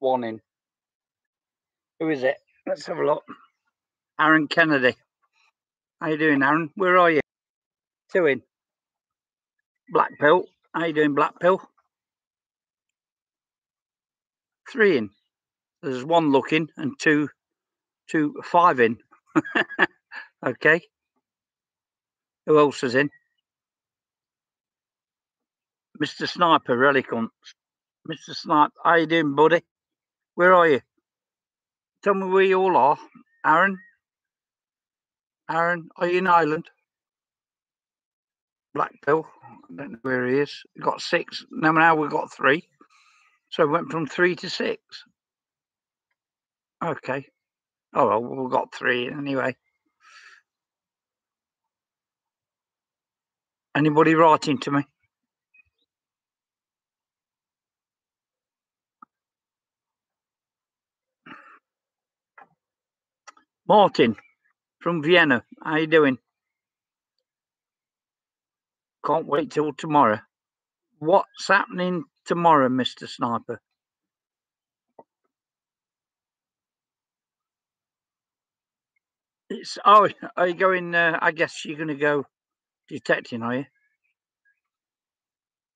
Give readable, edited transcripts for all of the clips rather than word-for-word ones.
1 in. Who is it? Let's have a look. Aaron Kennedy. How you doing, Aaron? Where are you? 2 in. Black Pill. How you doing, Black Pill? 3 in. There's 1 looking and 2 5 in. Okay. Who else is in? Mr. Sniper, really cunts. Mr. Sniper, how you doing, buddy? Where are you? Tell me where you all are. Aaron? Aaron, are you in Ireland? Black Pill. I don't know where he is. We've got 6. Now we've got 3. So it went from 3 to 6. Okay. Oh, well, we've got 3 anyway. Anybody writing to me? Martin from Vienna. How you doing? Can't wait till tomorrow. What's happening tomorrow, Mr. Sniper? Are you going? I guess you're going to go detecting, are you?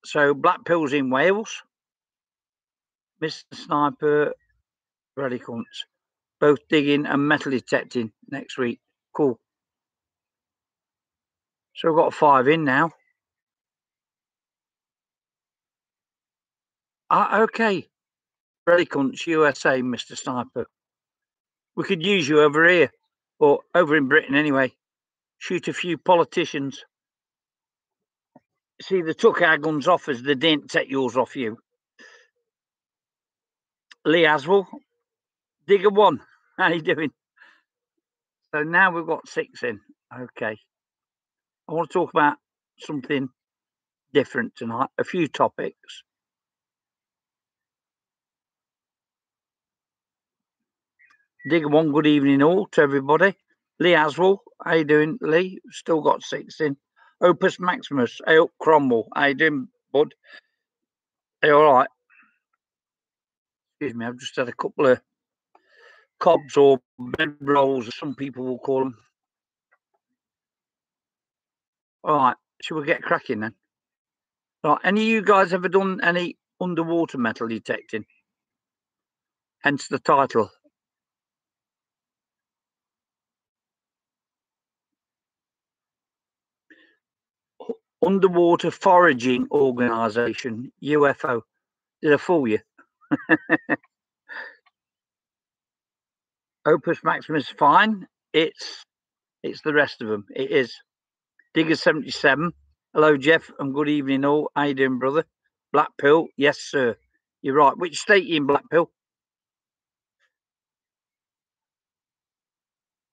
So Black Pill's in Wales. Mr. Sniper, really cunts. Both digging and metal detecting next week. Cool. So we've got 5 in now. Okay. Really cunts, USA, Mr. Sniper. We could use you over here, or over in Britain anyway. Shoot a few politicians. See, they took our guns off us. They didn't take yours off you. Lee Aswell, Digger 1. How you doing? So now we've got 6 in. Okay. I want to talk about something different tonight. A few topics. Digger 1, good evening all to everybody. Lee Aswell, how you doing, Lee? Still got 6 in. Opus Maximus, hey up Cromwell. How you doing, bud? Are you all right? Excuse me, I've just had a couple of cobs or bed rolls, as some people will call them. All right, shall we get cracking then? Right, any of you guys ever done any underwater metal detecting? Hence the title. Underwater Foraging Organisation, U.F.O. Did I fool you? Opus Maximus, fine. It's the rest of them. It is. Digger 77. Hello, Jeff, and good evening all. How you doing, brother? Black Pill, yes, sir. You're right. Which state are you in, Black Pill?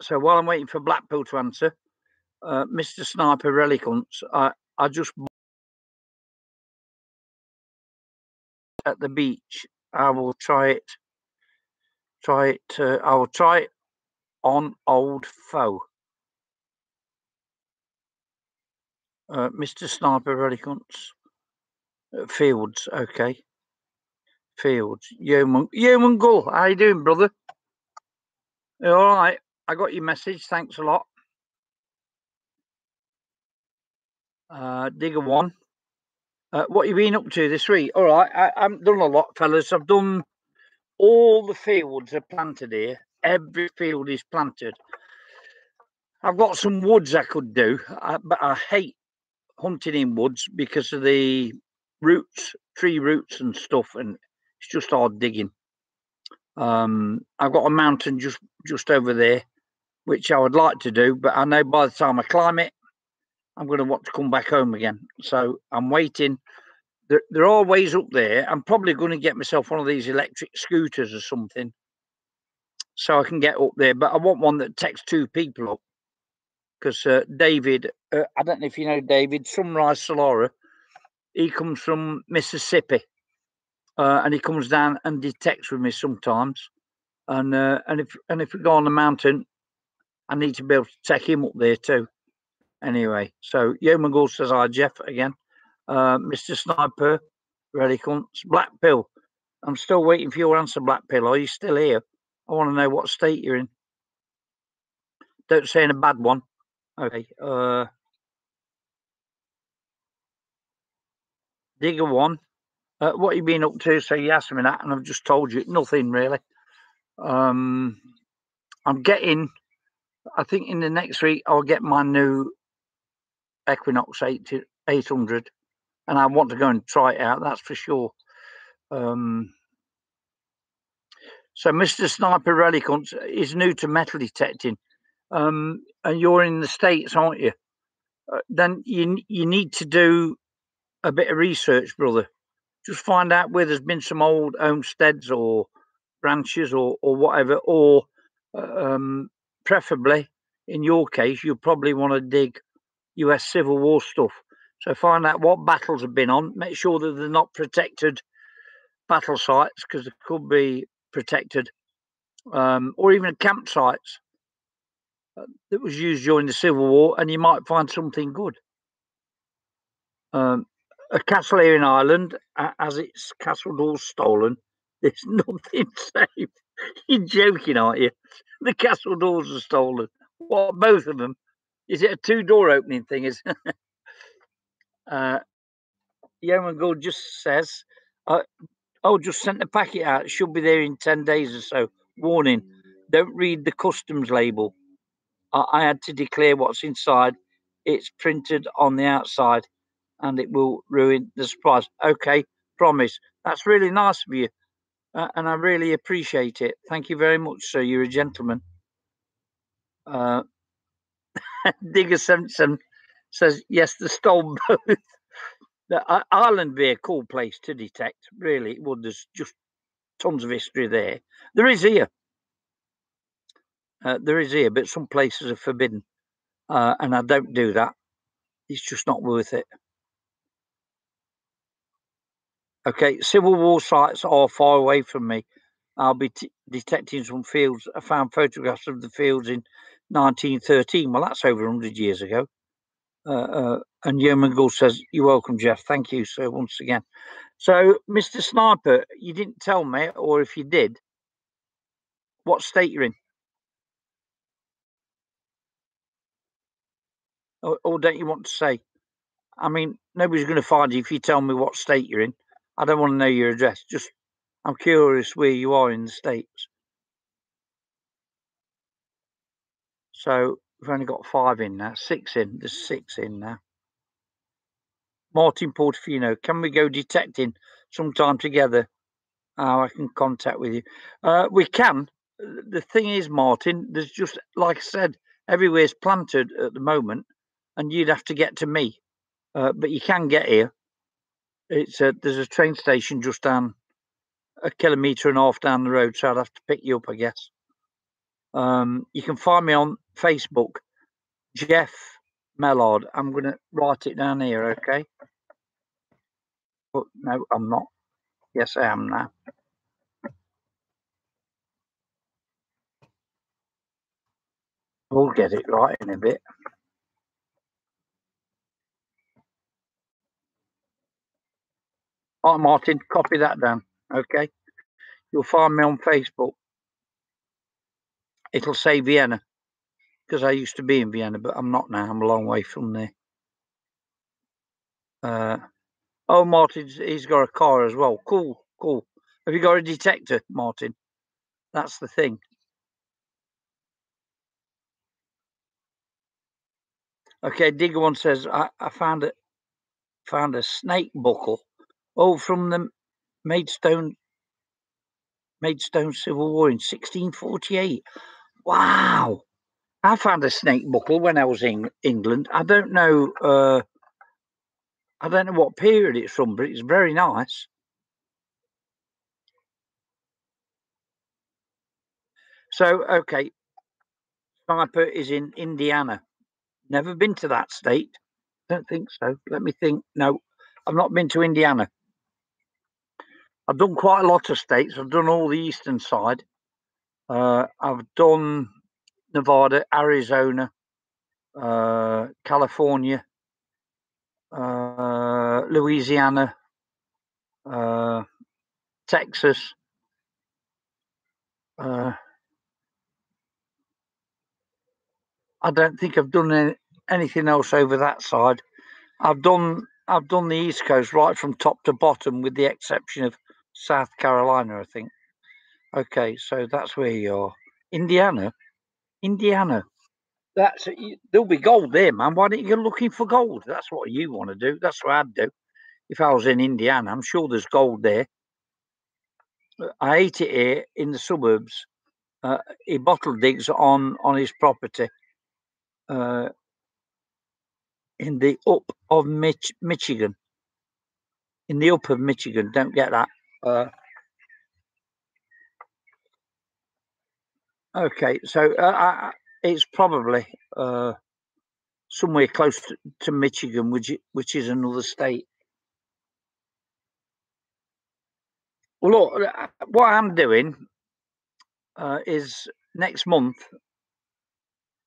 So while I'm waiting for Black Pill to answer, Mr. Sniper Relicunts, I just at the beach. I will try it. I will try it on old foe. Mr. Sniper Relicunts. Fields, okay. Fields. Yeoman Gull, how you doing, brother? All right. I got your message. Thanks a lot. Digger 1. What you been up to this week? All right. I haven't done a lot, fellas. I've done all the fields are planted here. Every field is planted. I've got some woods I could do, but I hate hunting in woods because of the roots, tree roots and stuff, and it's just hard digging. I've got a mountain just over there, which I would like to do, but I know by the time I climb it, I'm going to want to come back home again. So I'm waiting. There are ways up there. I'm probably going to get myself one of these electric scooters or something so I can get up there, but I want one that takes 2 people up. Because David, I don't know if you know David, Sunrise Solara, he comes from Mississippi, and he comes down and detects with me sometimes. And if we go on the mountain, I need to be able to take him up there too. Anyway, so Yeoman Gull says hi, Jeff again. Mr. Sniper, really cunts. Black Pill. I'm still waiting for your answer, Black Pill. Are you still here? I want to know what state you're in. Don't say in a bad one. Okay. Digger one. What you been up to? So you asked me that, and I've just told you nothing really. I'm getting. I think in the next week I'll get my new Equinox 800, and I want to go and try it out. That's for sure. So Mr. Sniper Relic is new to metal detecting, and you're in the States, aren't you? Then you need to do a bit of research, brother. Just find out where there's been some old homesteads or branches or whatever, or preferably, in your case, you probably want to dig US Civil War stuff. So find out what battles have been on. Make sure that they're not protected battle sites, because they could be protected, or even campsites that was used during the Civil War, and you might find something good. A castle here in Ireland has its castle doors stolen. There's nothing safe. You're joking, aren't you? The castle doors are stolen. What, both of them? Is it a two-door opening thing? Yeoman Gold just says, just sent the packet out. It should be there in 10 days or so. Warning, don't read the customs label. I had to declare what's inside. It's printed on the outside, and it will ruin the surprise. Okay, promise. That's really nice of you, and I really appreciate it. Thank you very much, sir. You're a gentleman. Digger 77 says, yes, the stole both. Ireland would be a cool place to detect, really. It would. There's just tons of history there. There is here. But some places are forbidden, and I don't do that. It's just not worth it. Okay, Civil War sites are far away from me. I'll be detecting some fields. I found photographs of the fields in 1913. Well, that's over 100 years ago. And Yeoman Gull says, you're welcome, Jeff. Thank you, sir, once again. So, Mr. Sniper, you didn't tell me, or if you did, what state you're in. Or don't you want to say? I mean, nobody's going to find you if you tell me what state you're in. I don't want to know your address. Just, I'm curious where you are in the States. So we've only got 5 in now, 6 in. There's 6 in now. Martin Portofino, can we go detecting sometime together? I can contact with you. We can. The thing is, Martin, there's just, like I said, everywhere's planted at the moment, and you'd have to get to me. But you can get here. There's a train station just down 1.5 kilometres down the road, so I'd have to pick you up, I guess. You can find me on Facebook, Jeff Mellard. I'm going to write it down here, okay? But no, I'm not. Yes, I am now. We'll get it right in a bit. All right, Martin, copy that down, okay? You'll find me on Facebook. It'll say Vienna, because I used to be in Vienna, but I'm not now. I'm a long way from there. Martin, he's got a car as well. Cool. Have you got a detector, Martin? That's the thing. Okay, Digger one says, I found a snake buckle. Oh, from the Maidstone Civil War in 1648. Wow. I found a snake buckle when I was in England. I don't know what period it's from, but it's very nice. So, okay, Sniper is in Indiana. Never been to that state. Don't think so. Let me think. No, I've not been to Indiana. I've done quite a lot of states. I've done all the eastern side. I've done Nevada, Arizona, California, Louisiana, Texas. I don't think I've done anything else over that side. I've done the East Coast right from top to bottom, with the exception of South Carolina, I think. Okay, so that's where you are. Indiana. There'll be gold there, man. Why don't you go looking for gold? That's what you want to do. That's what I'd do if I was in Indiana. I'm sure there's gold there. I ate it here in the suburbs. He bottle digs on his property in the up of Michigan. In the up of Michigan, don't get that. Okay, so it's probably somewhere close to Michigan, which is another state. Well, look, what I'm doing is next month.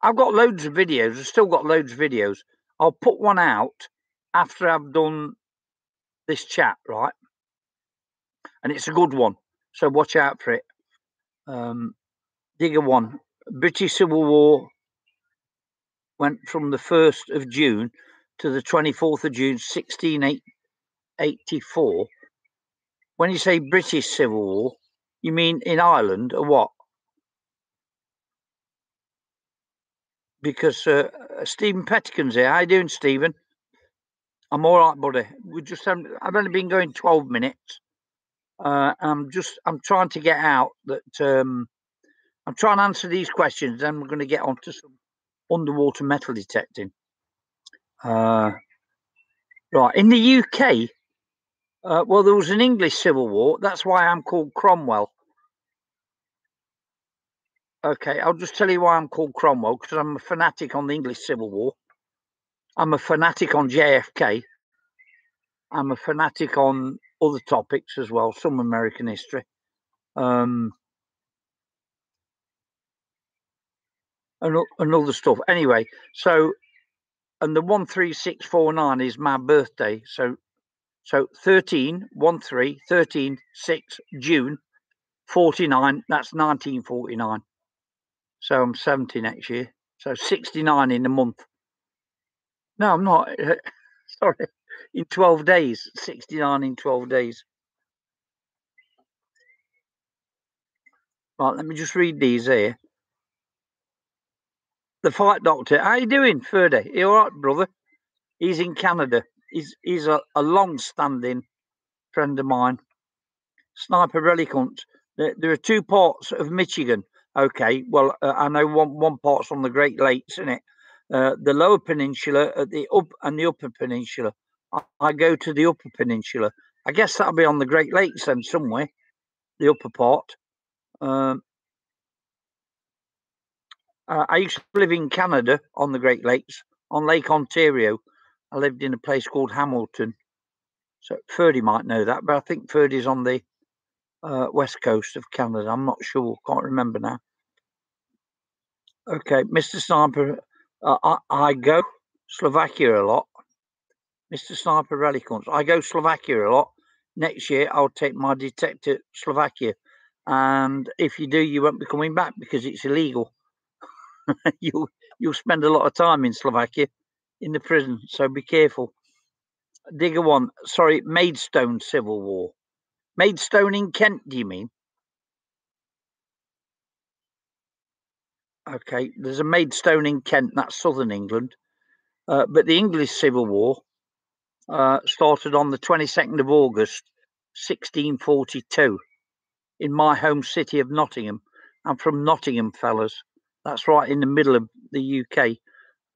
I've got loads of videos. I've still got loads of videos. I'll put one out after I've done this chat, right? And it's a good one, so watch out for it. Digger 1. British Civil War went from the 1st of June to the 24th of June, 1684. When you say British Civil War, you mean in Ireland or what? Because Stephen Pettican's here. How you doing, Stephen? I'm all right, buddy. I've only been going 12 minutes. I'm trying to get out that I'm trying to answer these questions, then we're going to get on to some underwater metal detecting. Right, in the UK, well, there was an English Civil War. That's why I'm called Cromwell. Okay, I'll just tell you why I'm called Cromwell, because I'm a fanatic on the English Civil War. I'm a fanatic on JFK. I'm a fanatic on other topics as well, some American history. And other stuff. Anyway, so, and the 13649 is my birthday. So 13, 13, 13, 6, June, 49, that's 1949. So I'm 70 next year. So 69 in a month. No, I'm not. Sorry. In 12 days. 69 in 12 days. Right, let me just read these here. The Fight Doctor. How you doing, Ferdy? You all right, brother? He's in Canada. He's a long-standing friend of mine. Sniper Relic Hunt. There are two parts of Michigan. Okay, well, I know one part's on the Great Lakes, isn't it? The Lower Peninsula, the Upper Peninsula. I go to the Upper Peninsula. I guess that'll be on the Great Lakes then somewhere, the upper part. I used to live in Canada on the Great Lakes, on Lake Ontario. I lived in a place called Hamilton. So Ferdy might know that, but I think Ferdy's on the west coast of Canada. I'm not sure. Can't remember now. Okay, Mr. Sniper, I go Slovakia a lot. Mr. Sniper Rally Hunts, I go Slovakia a lot. Next year, I'll take my detector Slovakia. And if you do, you won't be coming back because it's illegal. You'll spend a lot of time in Slovakia in the prison, so be careful. Digger 1, sorry, Maidstone Civil War. Maidstone in Kent, do you mean? Okay, there's a Maidstone in Kent, that's southern England. But the English Civil War started on the 22nd of August, 1642, in my home city of Nottingham. I'm from Nottingham, fellas. That's right in the middle of the UK.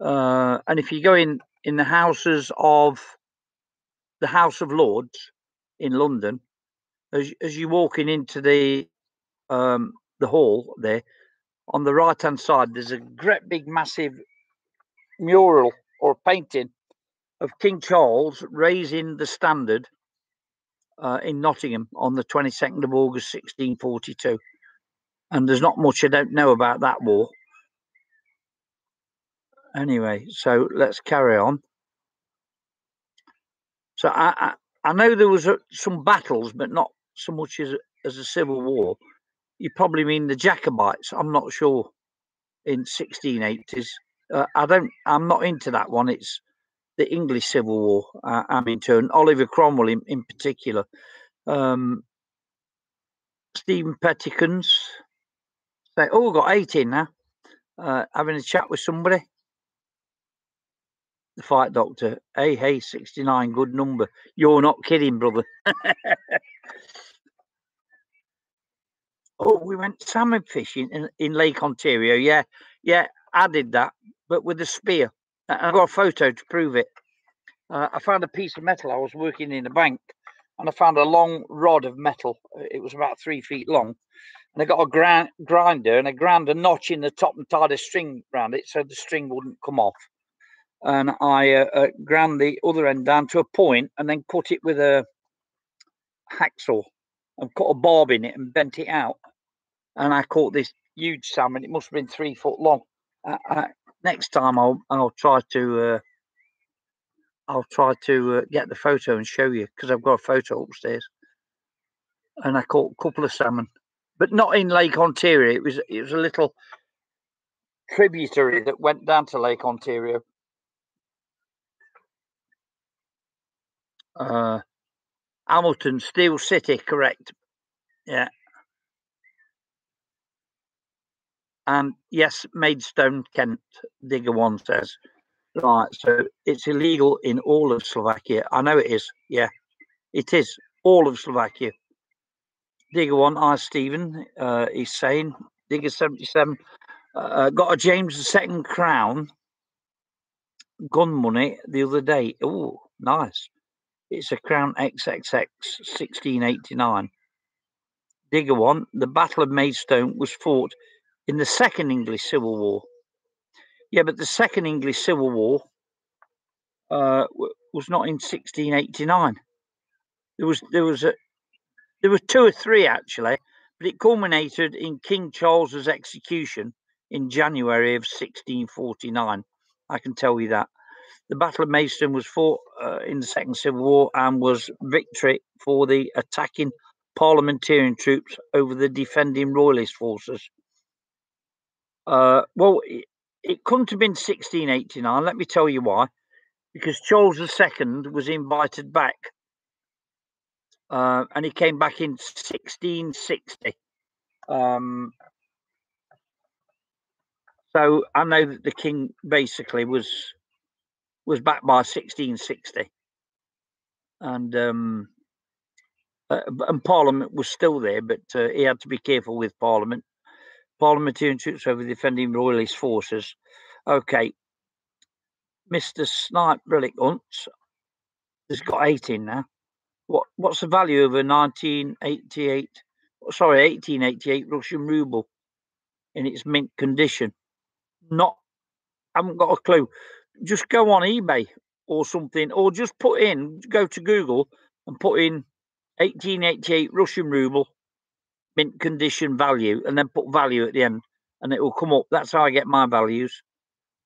And if you go in the houses of the House of Lords in London, as you're walking into the hall there, on the right hand side, there's a great big massive mural or painting of King Charles raising the standard in Nottingham on the 22nd of August 1642. And there's not much I don't know about that war. Anyway, so let's carry on. So I know there was some battles, but not so much as a civil war. You probably mean the Jacobites. I'm not sure. In 1680s, I'm not into that one. It's the English Civil War. I'm into, and Oliver Cromwell in particular. Stephen Pettikins. Say, oh, got 18 now. Having a chat with somebody. The Fight Doctor. Hey, 69, good number. You're not kidding, brother. Oh, we went salmon fishing in Lake Ontario. Yeah, I did that, but with a spear. I got a photo to prove it. I found a piece of metal. I was working in a bank, and I found a long rod of metal. It was about 3 feet long. And I got a grinder, and I ground a notch in the top and tied a string around it so the string wouldn't come off. And I ground the other end down to a point and then cut it with a hacksaw and cut a barb in it and bent it out. And I caught this huge salmon. It must have been 3 foot long. Next time I'll try to get the photo and show you, because I've got a photo upstairs. And I caught a couple of salmon, but not in Lake Ontario. It was a little tributary that went down to Lake Ontario. Hamilton, Steel City, correct? Yeah. And yes, Maidstone, Kent, Digger One says. Right, so it's illegal in all of Slovakia. I know it is. Yeah, it is all of Slovakia. Digger One, Stephen, he's saying. Digger 77 got a James II crown gun money the other day. Oh, nice. It's a Crown XXX 1689. Digger One, the Battle of Maidstone was fought in the Second English Civil War. Yeah, but the Second English Civil War was not in 1689. There were 2 or 3 actually, but it culminated in King Charles's execution in January of 1649. I can tell you that. The Battle of Maidstone was fought in the Second Civil War and was victory for the attacking parliamentarian troops over the defending royalist forces. Well, it couldn't have been 1689. Let me tell you why. Because Charles II was invited back, and he came back in 1660. So I know that the king basically was back by 1660, and Parliament was still there, but he had to be careful with Parliament. Parliamentarian troops over defending royalist forces. Okay, Mr. Snipe Relic Hunts has got 18 now. What's the value of a 1888 Russian ruble in its mint condition? Haven't got a clue. Just go on eBay or something, or just go to Google and put in 1888 Russian ruble mint condition value, and then put value at the end, and it will come up. That's how I get my values,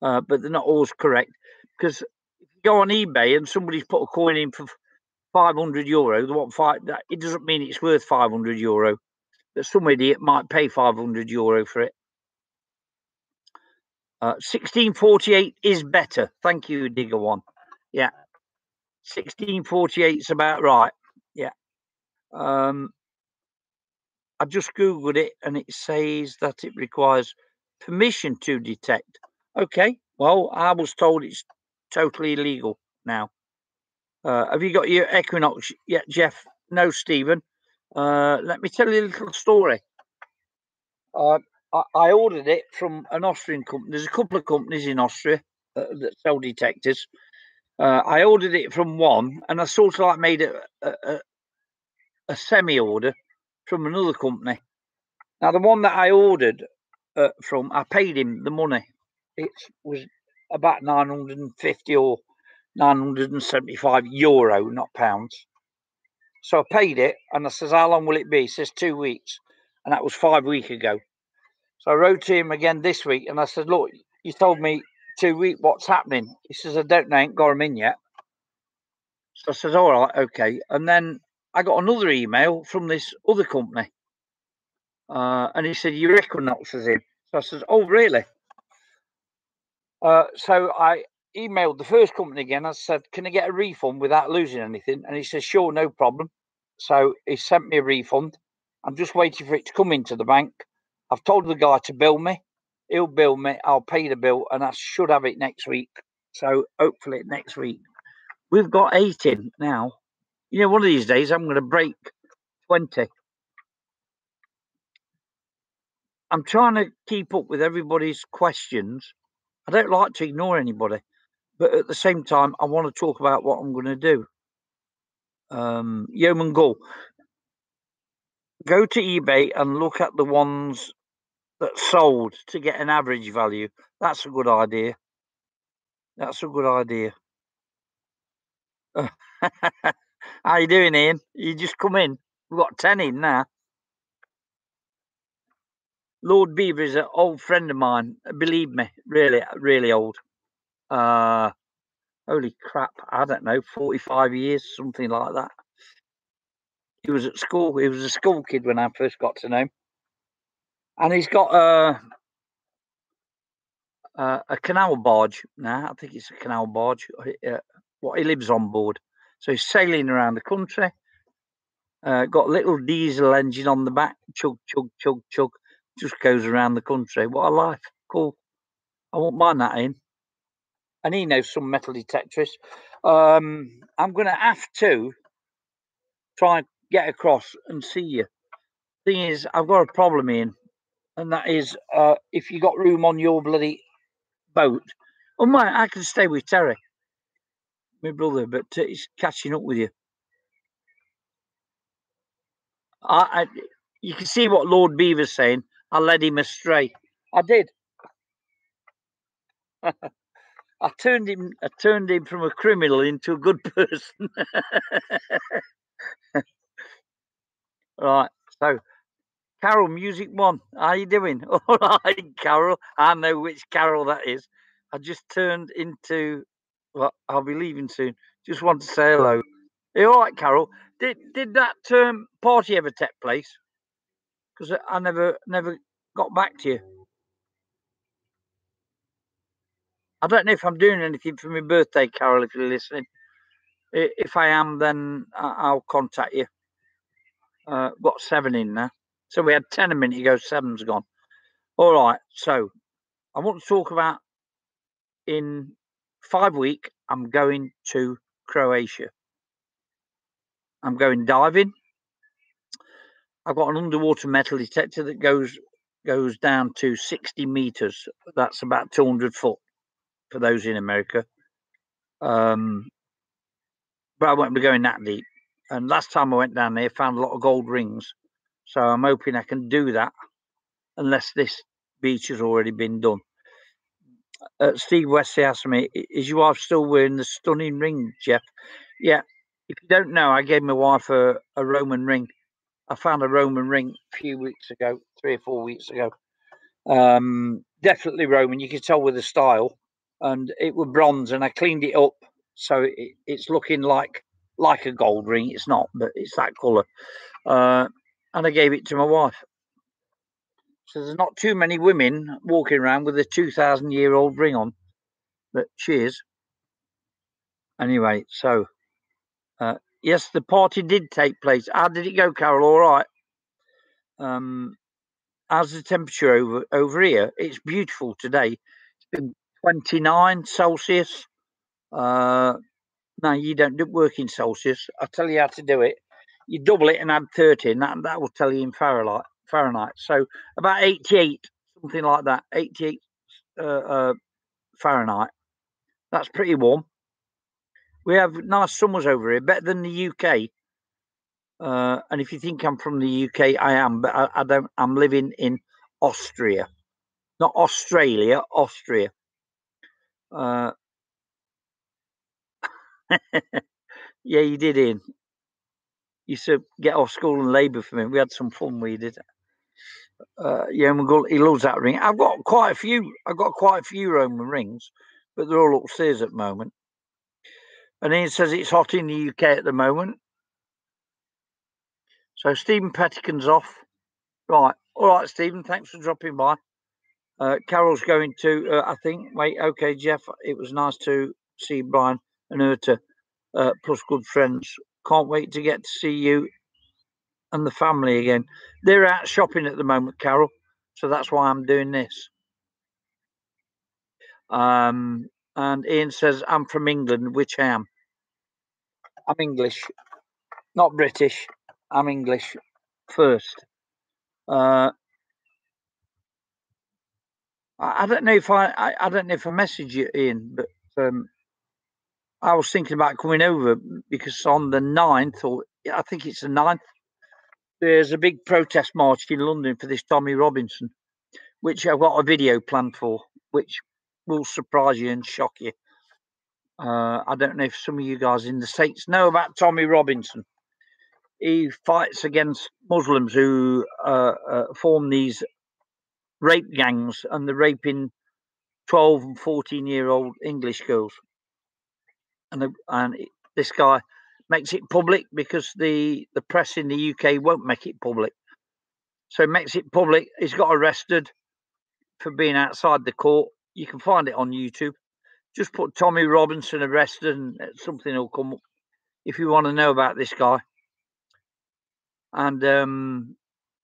but they're not always correct, because if you go on eBay and somebody's put a coin in for €500, they want it doesn't mean it's worth €500. But some idiot might pay €500 for it. 1648 is better. Thank you, Digger One. Yeah, 1648 is about right. Yeah. I just Googled it, and it says that it requires permission to detect. Okay, well, I was told it's totally illegal now. Have you got your Equinox yet, Jeff? No, Stephen. Let me tell you a little story. I ordered it from an Austrian company. There's a couple of companies in Austria that sell detectors. I ordered it from one, and I sort of like made a semi-order from another company. Now, the one that I ordered from, I paid him the money. It was about 950 or €975, not pounds. So I paid it, and I says, how long will it be? He says 2 weeks, and that was 5 weeks ago. So I wrote to him again this week, and I said, look, you told me 2 weeks, what's happening? He says, I don't know, I ain't got them in yet. So I said, all right, okay. And then I got another email from this other company. And he said, your Equinox is in. So I said, oh, really? So I emailed the first company again. I said, can I get a refund without losing anything? And he said, sure, no problem. So he sent me a refund. I'm just waiting for it to come into the bank. I've told the guy to bill me. He'll bill me. I'll pay the bill, and I should have it next week. So hopefully next week. We've got 8 in now. You know, one of these days I'm going to break 20. I'm trying to keep up with everybody's questions. I don't like to ignore anybody, but at the same time, I want to talk about what I'm going to do. Yeoman Gull, go to eBay and look at the ones that sold to get an average value. That's a good idea. That's a good idea. How you doing, Ian? You just come in. We've got 10 in now. Lord Beaver is an old friend of mine. Believe me, really, really old. Holy crap, I don't know, 45 years, something like that. He was at school. He was a school kid when I first got to know him. And he's got a canal barge now. I think it's a canal barge. What he lives on board. So he's sailing around the country. Got a little diesel engine on the back. Chug, chug, chug, chug. Just goes around the country. What a life. Cool. I won't mind that, Ian. And he knows some metal detectorists. I'm going to have to try and get across and see you. Thing is, I've got a problem, Ian. And that is, if you got room on your bloody boat, oh my, I can stay with Terry, my brother, but he's catching up with you. You can see what Lord Beaver's saying. I led him astray. I did. I turned him from a criminal into a good person. Right. So, Carol, Music One, how you doing? All right, Carol. I know which Carol that is. I just turned into. Well, I'll be leaving soon. Just want to say hello. Are you all right, Carol? Did that party ever take place? Because I never got back to you. I don't know if I'm doing anything for my birthday, Carol. If you're listening, if I am, then I'll contact you. Got 7 in now, so we had 10 a minute ago. 7's gone. All right. So I want to talk about in 5 weeks. I'm going to Croatia. I'm going diving. I've got an underwater metal detector that goes down to 60 meters. That's about 200 foot for those in America. But I won't be going that deep. And last time I went down there, found a lot of gold rings. So I'm hoping I can do that, unless this beach has already been done. Steve Wesley asked me, is your wife still wearing the stunning ring, Jeff? Yeah. If you don't know, I gave my wife a Roman ring. I found a Roman ring a few weeks ago, 3 or 4 weeks ago. Definitely Roman. You can tell with the style. And it was bronze, and I cleaned it up. So it's looking like a gold ring. It's not, but it's that colour. And I gave it to my wife. So there's not too many women walking around with a 2,000-year-old ring on, but she is. Anyway, so yes, the party did take place. How did it go, Carol? All right. How's the temperature over here? It's beautiful today. It's been 29 Celsius. No, you don't work in Celsius. I'll tell you how to do it. You double it and add 30, and that will tell you in Fahrenheit. So about 88, something like that. 88 Fahrenheit. That's pretty warm. We have nice summers over here, better than the UK. And if you think I'm from the UK, I am, but I don't. I'm living in Austria, not Australia, Austria. Yeah, you did, Ian. You used to get off school and labour for me. We had some fun. We did. Yeah, he loves that ring. I've got quite a few. I've got quite a few Roman rings, but they're all upstairs at the moment. And Ian says it's hot in the UK at the moment. So Stephen Petticon's off. Right. All right, Stephen. Thanks for dropping by. Carol's going to, I think. Wait. Okay, Jeff. It was nice to see Brian and Urta, plus good friends. Can't wait to get to see you and the family again. They're out shopping at the moment, Carol. So that's why I'm doing this. And Ian says, I'm from England, which I am. I'm English, not British. I'm English first. I don't know if I don't know if I messaged you, Ian, but I was thinking about coming over because on the 9th, or I think it's the 9th, there's a big protest march in London for this Tommy Robinson, which I've got a video planned for, which will surprise you and shock you. I don't know if some of you guys in the States know about Tommy Robinson. He fights against Muslims who form these rape gangs, and they're raping 12 and 14-year-old English girls. And this guy makes it public because the press in the UK won't make it public. So he makes it public. He's got arrested for being outside the court. You can find it on YouTube. Just put Tommy Robinson arrested and something will come up if you want to know about this guy. And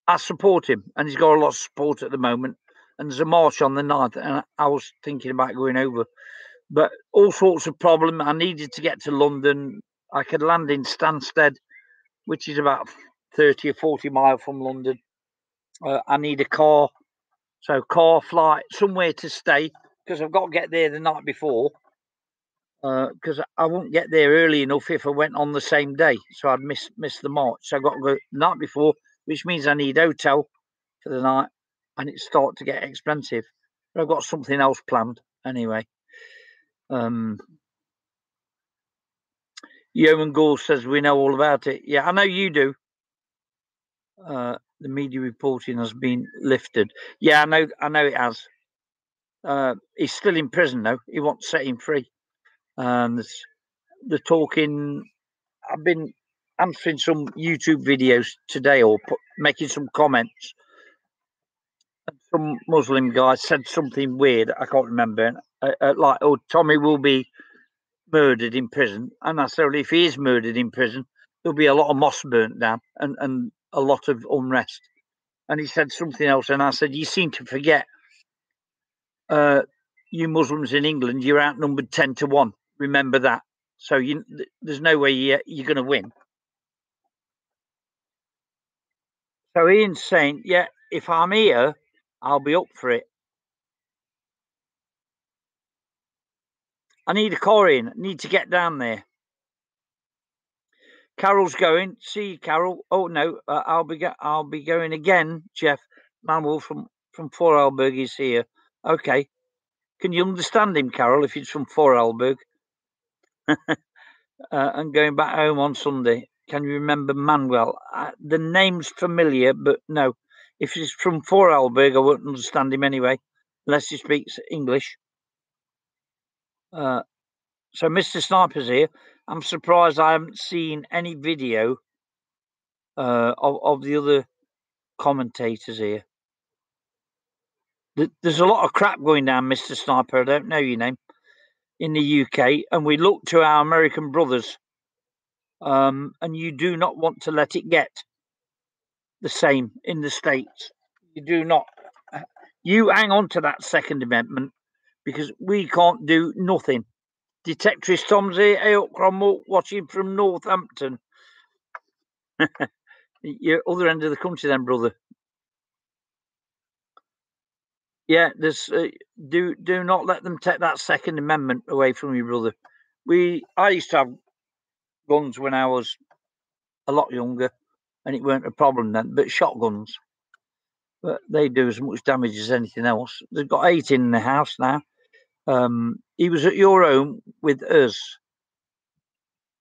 I support him, and he's got a lot of support at the moment. And there's a march on the 9th, and I was thinking about going over. But all sorts of problem. I needed to get to London. I could land in Stansted, which is about 30 or 40 miles from London. I need a car. So car, flight, somewhere to stay, because I've got to get there the night before. Because I won't get there early enough if I went on the same day. So I'd miss the march. So I've got to go the night before, which means I need hotel for the night, and it starts to get expensive. But I've got something else planned anyway. Yeoman Gore says we know all about it. Yeah, I know you do. The media reporting has been lifted. Yeah, I know it has. He's still in prison though. He wants to set him free. They're talking. I've been answering some YouTube videos today or making some comments. Some Muslim guy said something weird. I can't remember. Like, oh, Tommy will be murdered in prison. And I said, well, if he is murdered in prison, there'll be a lot of mosques burnt down and a lot of unrest. And he said something else. And I said, you seem to forget, you Muslims in England, you're outnumbered 10-1. Remember that. So there's no way you're going to win. So Ian's saying, yeah, if I'm here, I'll be up for it. I need a car in. I need to get down there. Carol's going. See you, Carol. Oh no, I'll be going again. Jeff Manuel from Vorarlberg is here. Okay, can you understand him, Carol? If it's from Vorarlberg, and going back home on Sunday. Can you remember Manuel? The name's familiar, but no. If he's from Vorarlberg, I won't understand him anyway, unless he speaks English. So Mr. Sniper's here. I'm surprised I haven't seen any video of the other commentators here. There's a lot of crap going down, Mr. Sniper. I don't know your name in the UK, and we look to our American brothers, and you do not want to let it get the same in the States. You do not. You hang on to that Second Amendment because we can't do nothing. Detectorist Tom's here. Hey, Cromwell, watching from Northampton. You're other end of the country, then, brother. Yeah, there's do not let them take that Second Amendment away from you, brother. I used to have guns when I was a lot younger, and it weren't a problem then. But shotguns, but they do as much damage as anything else. They've got 8 in the house now. He was at your home with us.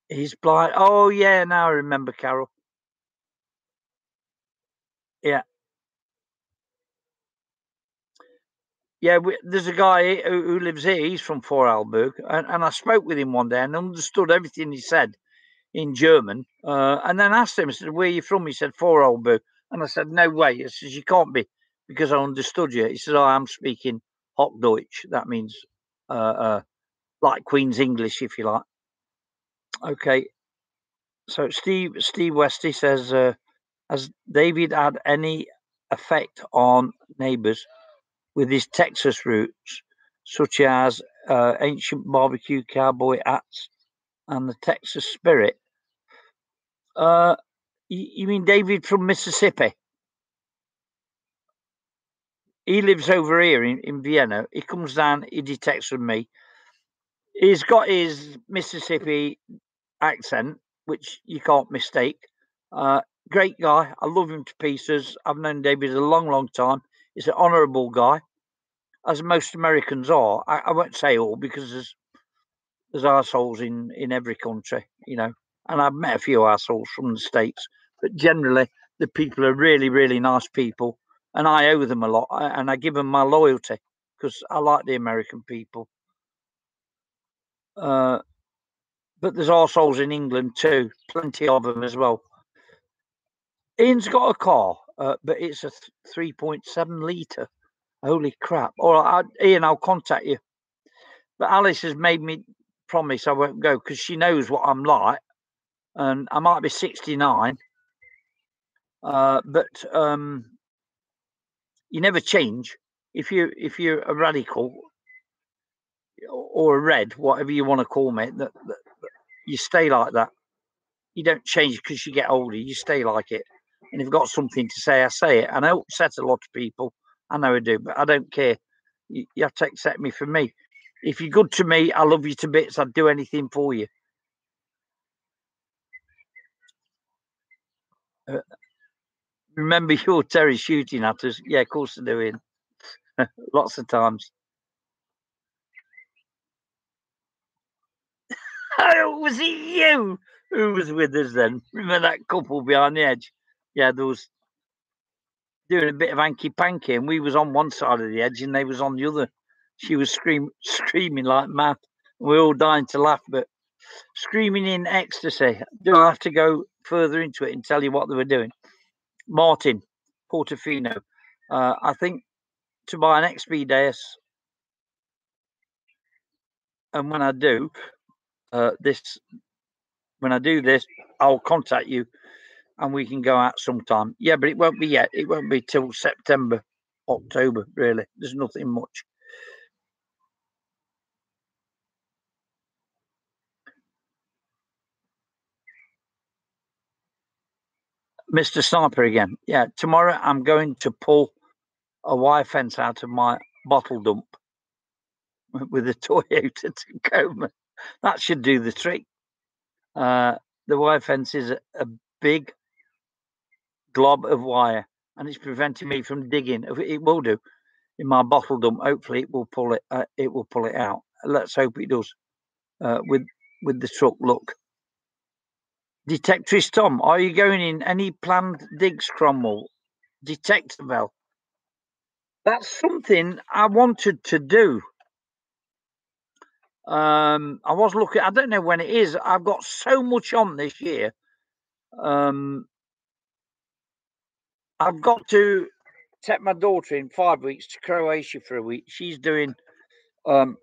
He's blind. Oh yeah, now I remember, Carol. Yeah. Yeah, there's a guy who lives here. He's from Vorarlberg, and I spoke with him one day and understood everything he said. in German, and then asked him, I said, "Where are you from?" He said, "Vorarlberg." And I said, "No way." I said, "You can't be, because I understood you." He said, "Oh, I'm speaking Hochdeutsch." That means like Queen's English, if you like. Okay. So Steve Westy says, has David had any effect on neighbours with his Texas roots, such as ancient barbecue cowboy hats and the Texas spirit? You mean David from Mississippi? He lives over here in Vienna. He comes down, he detects with me. He's got his Mississippi accent, which you can't mistake. Great guy. I love him to pieces. I've known David a long, long time. He's an honourable guy, as most Americans are. I won't say all, because there's arseholes in every country, you know. And I've met a few arseholes from the States, but generally the people are really, really nice people, and I owe them a lot, and I give them my loyalty because I like the American people. But there's arseholes in England too, plenty of them as well. Ian's got a car, but it's a 3.7 litre. Holy crap. All right, Ian, I'll contact you. But Alice has made me promise I won't go, because she knows what I'm like. And I might be 69, but you never change. If you're a radical or a red, whatever you want to call me, that you stay like that. You don't change because you get older. You stay like it. And if I've got something to say, I say it. And I upset a lot of people. I know I do, but I don't care. You have to accept me for me. If you're good to me, I love you to bits. I'd do anything for you. Remember your Terry shooting at us? Yeah, of course I do, Ian. Lots of times. Oh, was it you who was with us then? Remember that couple behind the edge? Yeah, there was doing a bit of hanky panky, and we was on one side of the edge and they was on the other. She was screaming like mad. We were all dying to laugh, but screaming in ecstasy. Do I have to go further into it and tell you what they were doing? Martin Portofino. I think to buy an XP and when I do when I do this, I'll contact you and we can go out sometime. Yeah, but it won't be yet. It won't be till September, October, really. There's nothing much. Mr. Sniper again. Yeah, tomorrow I'm going to pull a wire fence out of my bottle dump with a Toyota Tacoma. That should do the trick. The wire fence is a big glob of wire, and it's preventing me from digging. It will do in my bottle dump. Hopefully, it will pull it. It will pull it out. Let's hope it does. With the truck. Look, Detectorist Tom, are you going in any planned digs, Cromwell? Detector Bell. That's something I wanted to do. I was looking. I don't know when it is. I've got so much on this year. I've got to take my daughter in 5 weeks to Croatia for a week. She's doing. For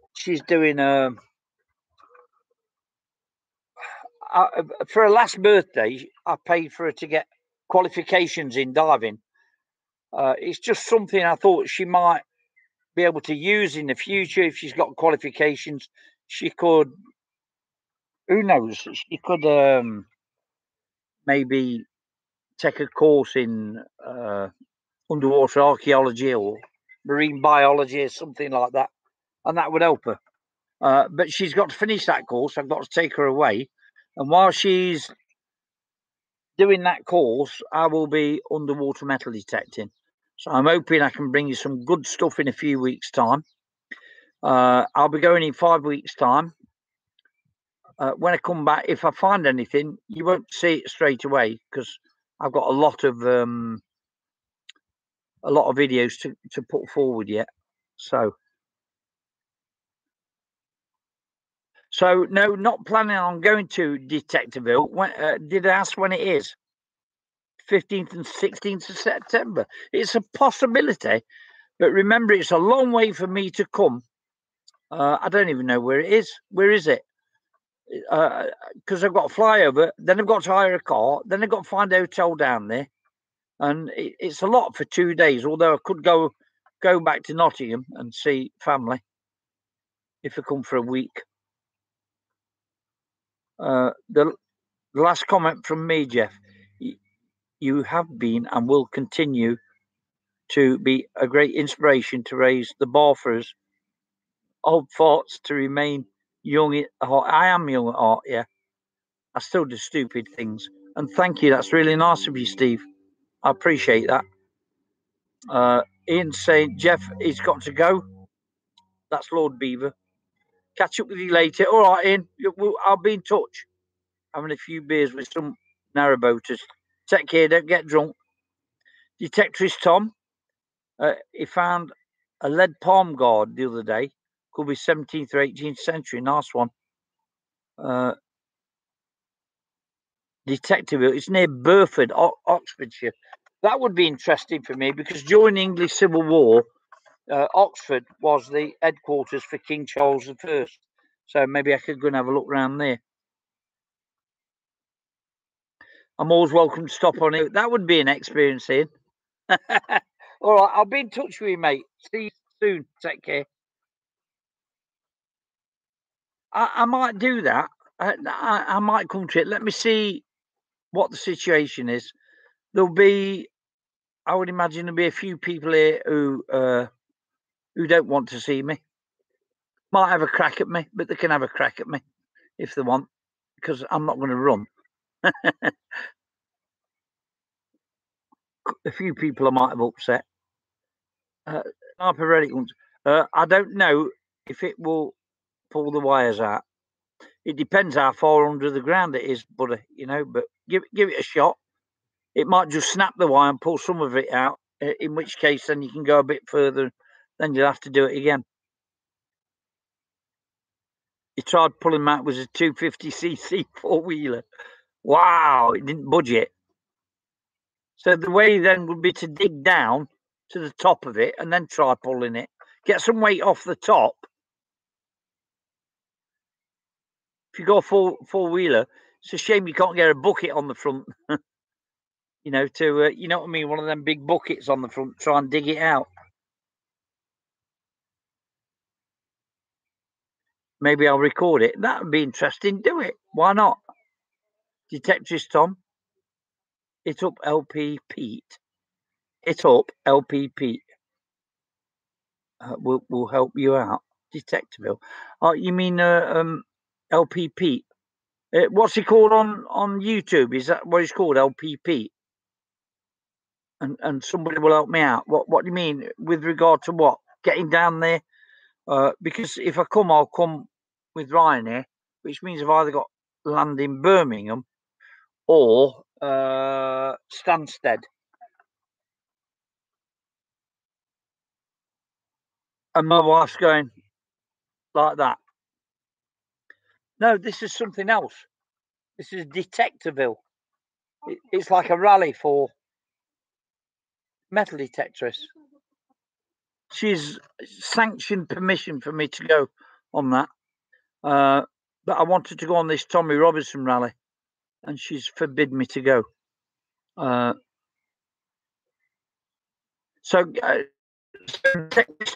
her last birthday, I paid for her to get qualifications in diving. It's just something I thought she might be able to use in the future if she's got qualifications. She could. Who knows? She could maybe take a course in underwater archaeology or marine biology or something like that, and that would help her. But she's got to finish that course. I've got to take her away, and while she's doing that course, I will be underwater metal detecting. So I'm hoping I can bring you some good stuff in a few weeks' time. I'll be going in 5 weeks' time. When I come back, if I find anything, you won't see it straight away because I've got a lot of videos to put forward yet. So So no, not planning on going to Detectiveville. When, did I ask when it is? 15th and 16th of September. It's a possibility, but remember, it's a long way for me to come. I don't even know where it is. Where is it? Because I've got to fly over, then I've got to hire a car, then I've got to find a hotel down there, and it's a lot for 2 days. Although I could go back to Nottingham and see family if I come for a week. The last comment from me, Jeff. You have been and will continue to be a great inspiration to raise the bar for us. Old thoughts to remain young at heart. I am young at heart, yeah. I still do stupid things. And thank you. That's really nice of you, Steve. I appreciate that. Ian saying, Jeff, he's got to go. That's Lord Beaver. Catch up with you later. All right, Ian. I'll be in touch. Having a few beers with some narrowboaters. Take care. Don't get drunk. Detectorist Tom. He found a lead palm guard the other day. Could be 17th or 18th century. Nice one. Detective. It's near Burford, Oxfordshire. That would be interesting for me because during the English Civil War, Oxford was the headquarters for King Charles I. So maybe I could go and have a look around there. I'm always welcome to stop on it. That would be an experience, Ian. All right, I'll be in touch with you, mate. See you soon. Take care. I might do that. I might come to it. Let me see what the situation is. There'll be, I would imagine, there'll be a few people here who don't want to see me. Might have a crack at me, but they can have a crack at me if they want, because I'm not going to run. A few people I might have upset. Hyperretic ones. I don't know if it will pull the wires out. It depends how far under the ground it is, buddy. But give it a shot. It might just snap the wire and pull some of it out. In which case, then you can go a bit further. Then you'll have to do it again. He tried pulling them out with a 250cc four-wheeler. Wow, it didn't budge it. So the way then would be to dig down to the top of it and then try pulling it. Get some weight off the top. If you go four-wheeler, it's a shame you can't get a bucket on the front. You know what I mean? One of them big buckets on the front, try and dig it out. Maybe I'll record it. That would be interesting. Do it. Why not? Detectorist Tom. It up LP Pete. It up LP Pete. We'll help you out. Detectiveville. Oh, you mean LP Pete? What's he called on YouTube? Is that what he's called? LP Pete? And somebody will help me out. What do you mean with regard to what? Getting down there? Because if I come, I'll come with Ryanair, which means I've either got land in Birmingham or Stansted. And my wife's going like that. No, this is something else. This is Detectiveville. It's like a rally for metal detectorists. She's sanctioned permission for me to go on that. But I wanted to go on this Tommy Robinson rally, and she's forbidden me to go. So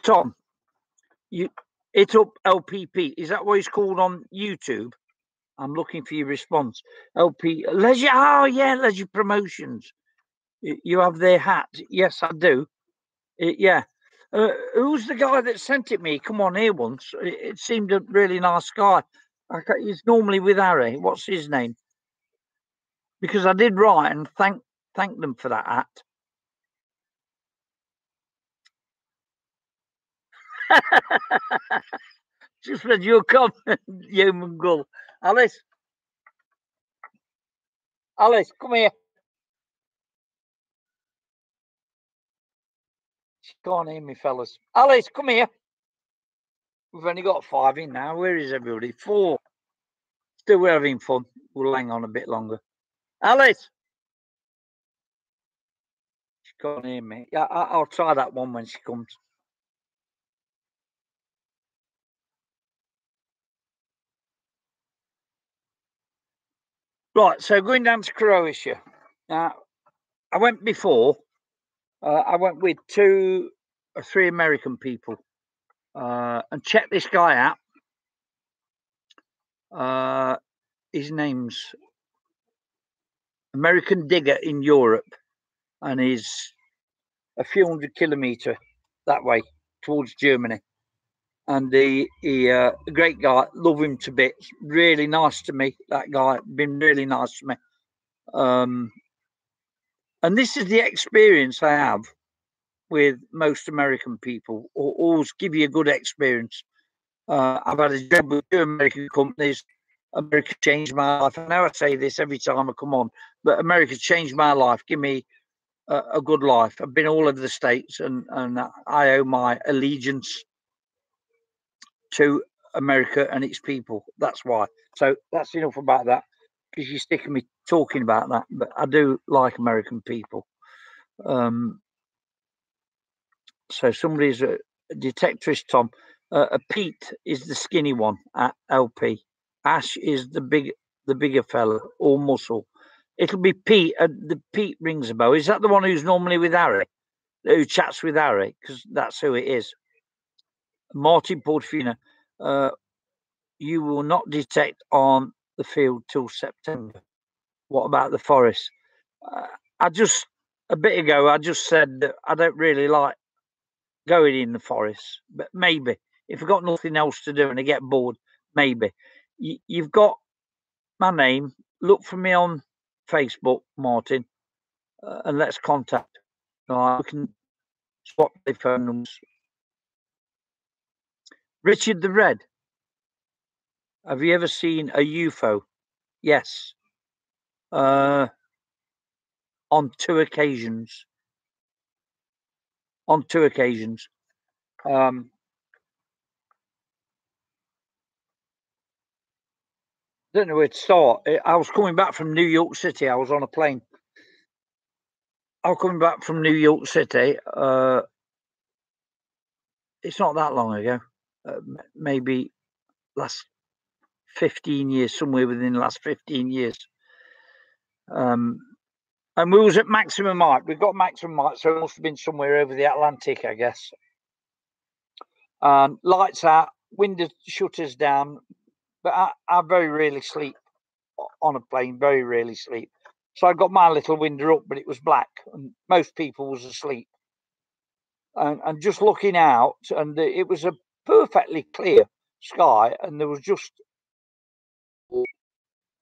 Tom, it up LPP. Is that what it's called on YouTube? I'm looking for your response. LP Leisure. Oh yeah, Leisure Promotions. You have their hat. Yes, I do. Yeah. Who's the guy that sent it me? Come on here once. It seemed a really nice guy. He's normally with Harry. What's his name? Because I did write and thank them for that hat. Just read your comment, Yeoman Gull. Alice, come here. She can't hear me, fellas. Alice, come here. We've only got 5 in now. Where is everybody? 4. still we're having fun. We'll hang on a bit longer. Alice! She can't hear me. Yeah, I'll try that one when she comes. Right, so going down to Croatia. Now, I went before. I went with 2 or 3 American people. And check this guy out. His name's American Digger in Europe, and he's a few hundred kilometres that way towards Germany. And he a great guy, love him to bits. Really nice to me. That guy been really nice to me. And this is the experience I have with most American people. Always give you a good experience. I've had a job with 2 American companies. America changed my life. I know I say this every time I come on, but America changed my life. Give me a good life. I've been all over the States, and I owe my allegiance to America and its people. That's why. So that's enough about that, because you're sticking me talking about that. But I do like American people. So somebody's a detectorist, Tom. Pete is the skinny one at LP. Ash is the bigger fella, all muscle. It'll be Pete. The Pete rings a bell. Is that the one who's normally with Harry? Who chats with Harry? Because that's who it is. Martin Portofino. You will not detect on the field till September. What about the forest? A bit ago, I just said that I don't really like going in the forest, but maybe if I've got nothing else to do and I get bored, maybe. You've got my name. Look for me on Facebook, Martin, and let's contact. We can swap the phone numbers. Richard the Red. Have you ever seen a U.F.O? Yes. On 2 occasions. On 2 occasions. Don't know where to start. I was coming back from New York City. I was on a plane. I was coming back from New York City. It's not that long ago. Maybe last 15 years, somewhere within the last 15 years. And we was at maximum height. We got maximum height, so it must have been somewhere over the Atlantic, I guess. Lights out, window shutters down. But I very rarely sleep on a plane, very rarely sleep. So I got my little window up, but it was black, and most people was asleep. And just looking out, and it was a perfectly clear sky, and there was just a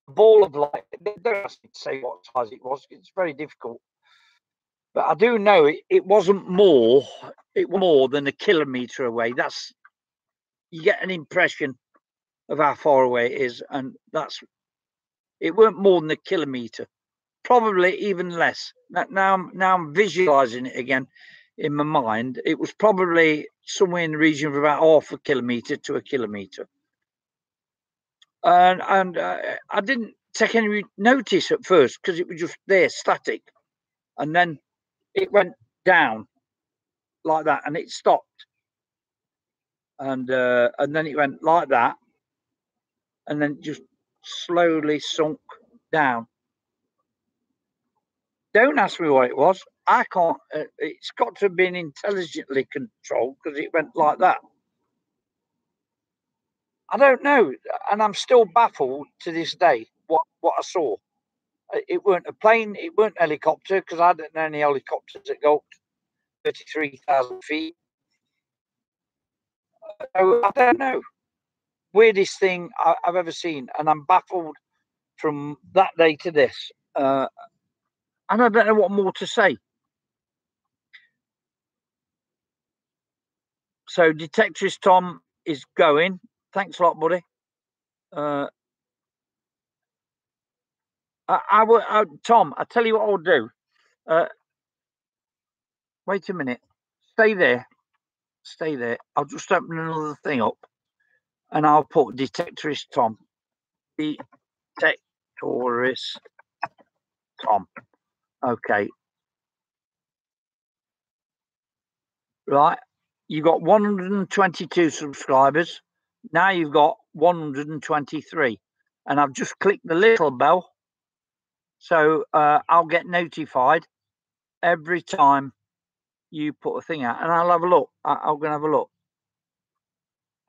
ball of light. They don't ask me to say what size it was. It's very difficult. But I do know it wasn't more. It was more than a kilometre away. You get an impression of how far away it is, and it weren't more than a kilometre, probably even less. Now I'm visualising it again in my mind. It was probably somewhere in the region of about half a kilometre to a kilometre, and I didn't take any notice at first because it was just there, static, and then it went down like that, and it stopped, and then it went like that, and then just slowly sunk down. Don't ask me what it was. I can't. It's got to have been intelligently controlled because it went like that. I don't know, and I'm still baffled to this day what I saw. It weren't a plane. It weren't a helicopter because I don't know any helicopters that go up to 33,000 feet. So I don't know. Weirdest thing I've ever seen, and I'm baffled from that day to this. And I don't know what more to say. So Detectorist Tom is going. Thanks a lot, buddy. Tom, I tell you what I'll do. Wait a minute. Stay there. Stay there. I'll just open another thing up, and I'll put Detectorist Tom. Architecturist Tom. Okay. Right. You got 122 subscribers. Now you've got 123. And I've just clicked the little bell. So I'll get notified every time you put a thing out. And I'll have a look. I'm going to have a look.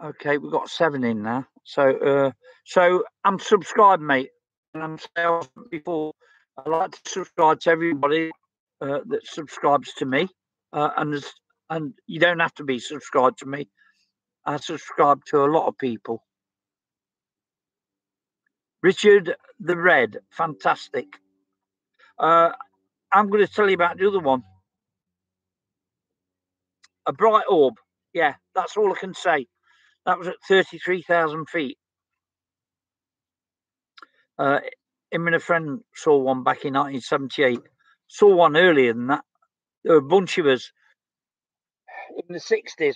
Okay, we've got 7 in now. So I'm subscribed, mate. And I'm saying before, I like to subscribe to everybody that subscribes to me. And you don't have to be subscribed to me. I subscribe to a lot of people. Richard the Red, fantastic. I'm going to tell you about the other one. A bright orb. Yeah, that's all I can say. That was at 33,000 feet. Him and a friend saw one back in 1978. Saw one earlier than that. There were a bunch of us in the 60s.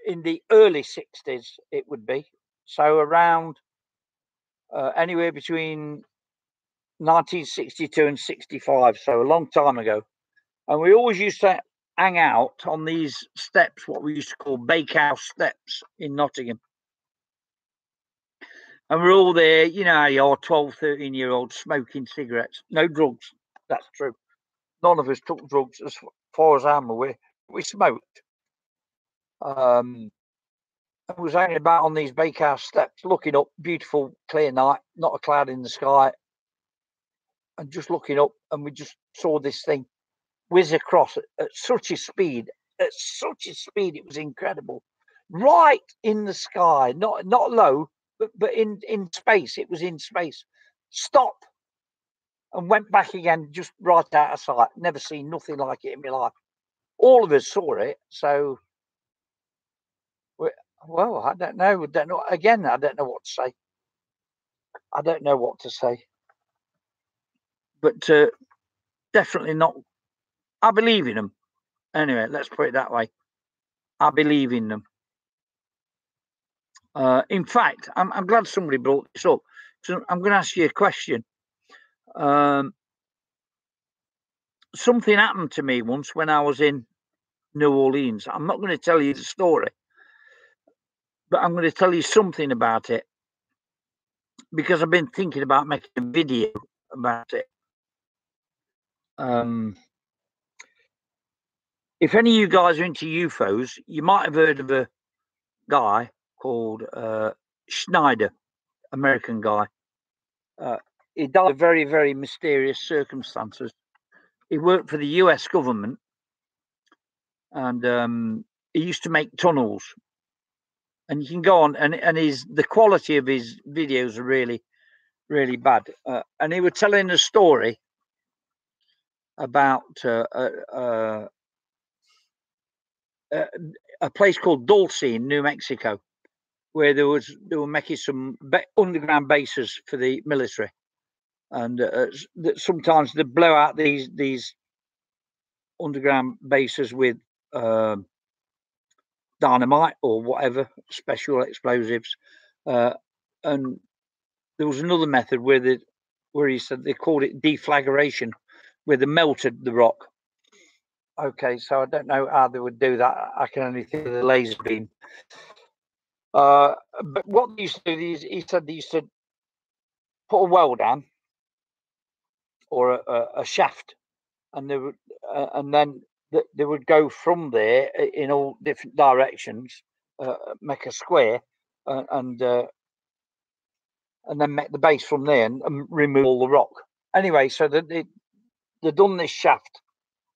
In the early 60s, it would be. So around anywhere between 1962 and 65. So a long time ago. And we always used to hang out on these steps, what we used to call Bakehouse Steps in Nottingham. And we're all there, you know how you are, 12, 13-year-olds smoking cigarettes. No drugs, that's true. None of us took drugs as far as I'm aware. We smoked. I was hanging about on these Bakehouse Steps, looking up, beautiful, clear night, not a cloud in the sky. And just looking up, and we just saw this thing whiz across at such a speed. At such a speed, it was incredible. Right in the sky, not low, but in space. It was in space. Stop and went back again, just right out of sight. Never seen nothing like it in my life. All of us saw it. So, well, I don't know. Again, I don't know what to say. I don't know what to say. But definitely not. I believe in them. Anyway, let's put it that way. I believe in them. In fact, I'm glad somebody brought this up. So I'm going to ask you a question. Something happened to me once when I was in New Orleans. I'm not going to tell you the story, but I'm going to tell you something about it because I've been thinking about making a video about it. If any of you guys are into UFOs, you might have heard of a guy called Schneider, American guy. He died in very, very mysterious circumstances. He worked for the U.S. government, and he used to make tunnels. And you can go on, and the quality of his videos are really, really bad. And he was telling a story about a place called Dulce in New Mexico, where they were making some underground bases for the military, and that sometimes they blow out these underground bases with dynamite or whatever, special explosives, and there was another method where he said they called it deflagration, where they melted the rock. Okay, so I don't know how they would do that. I can only think of the laser beam. But what they used to do is, he said they used to put a well down or a shaft, and they would, and then they would go from there in all different directions, make a square, and then make the base from there and remove all the rock. Anyway, so they've done this shaft,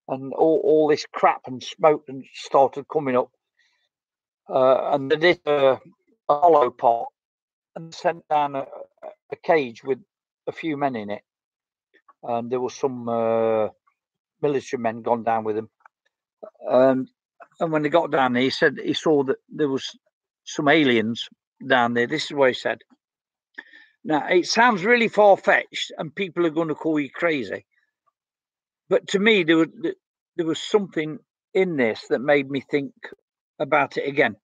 and all this crap and smoke and started coming up, and they did a hollow pot and sent down a cage with a few men in it, and there was some military men gone down with them. And when they got down there, he said he saw that there was some aliens down there. This is what he said. Now, it sounds really far-fetched, and people are going to call you crazy. But to me, there was something in this that made me think about it again.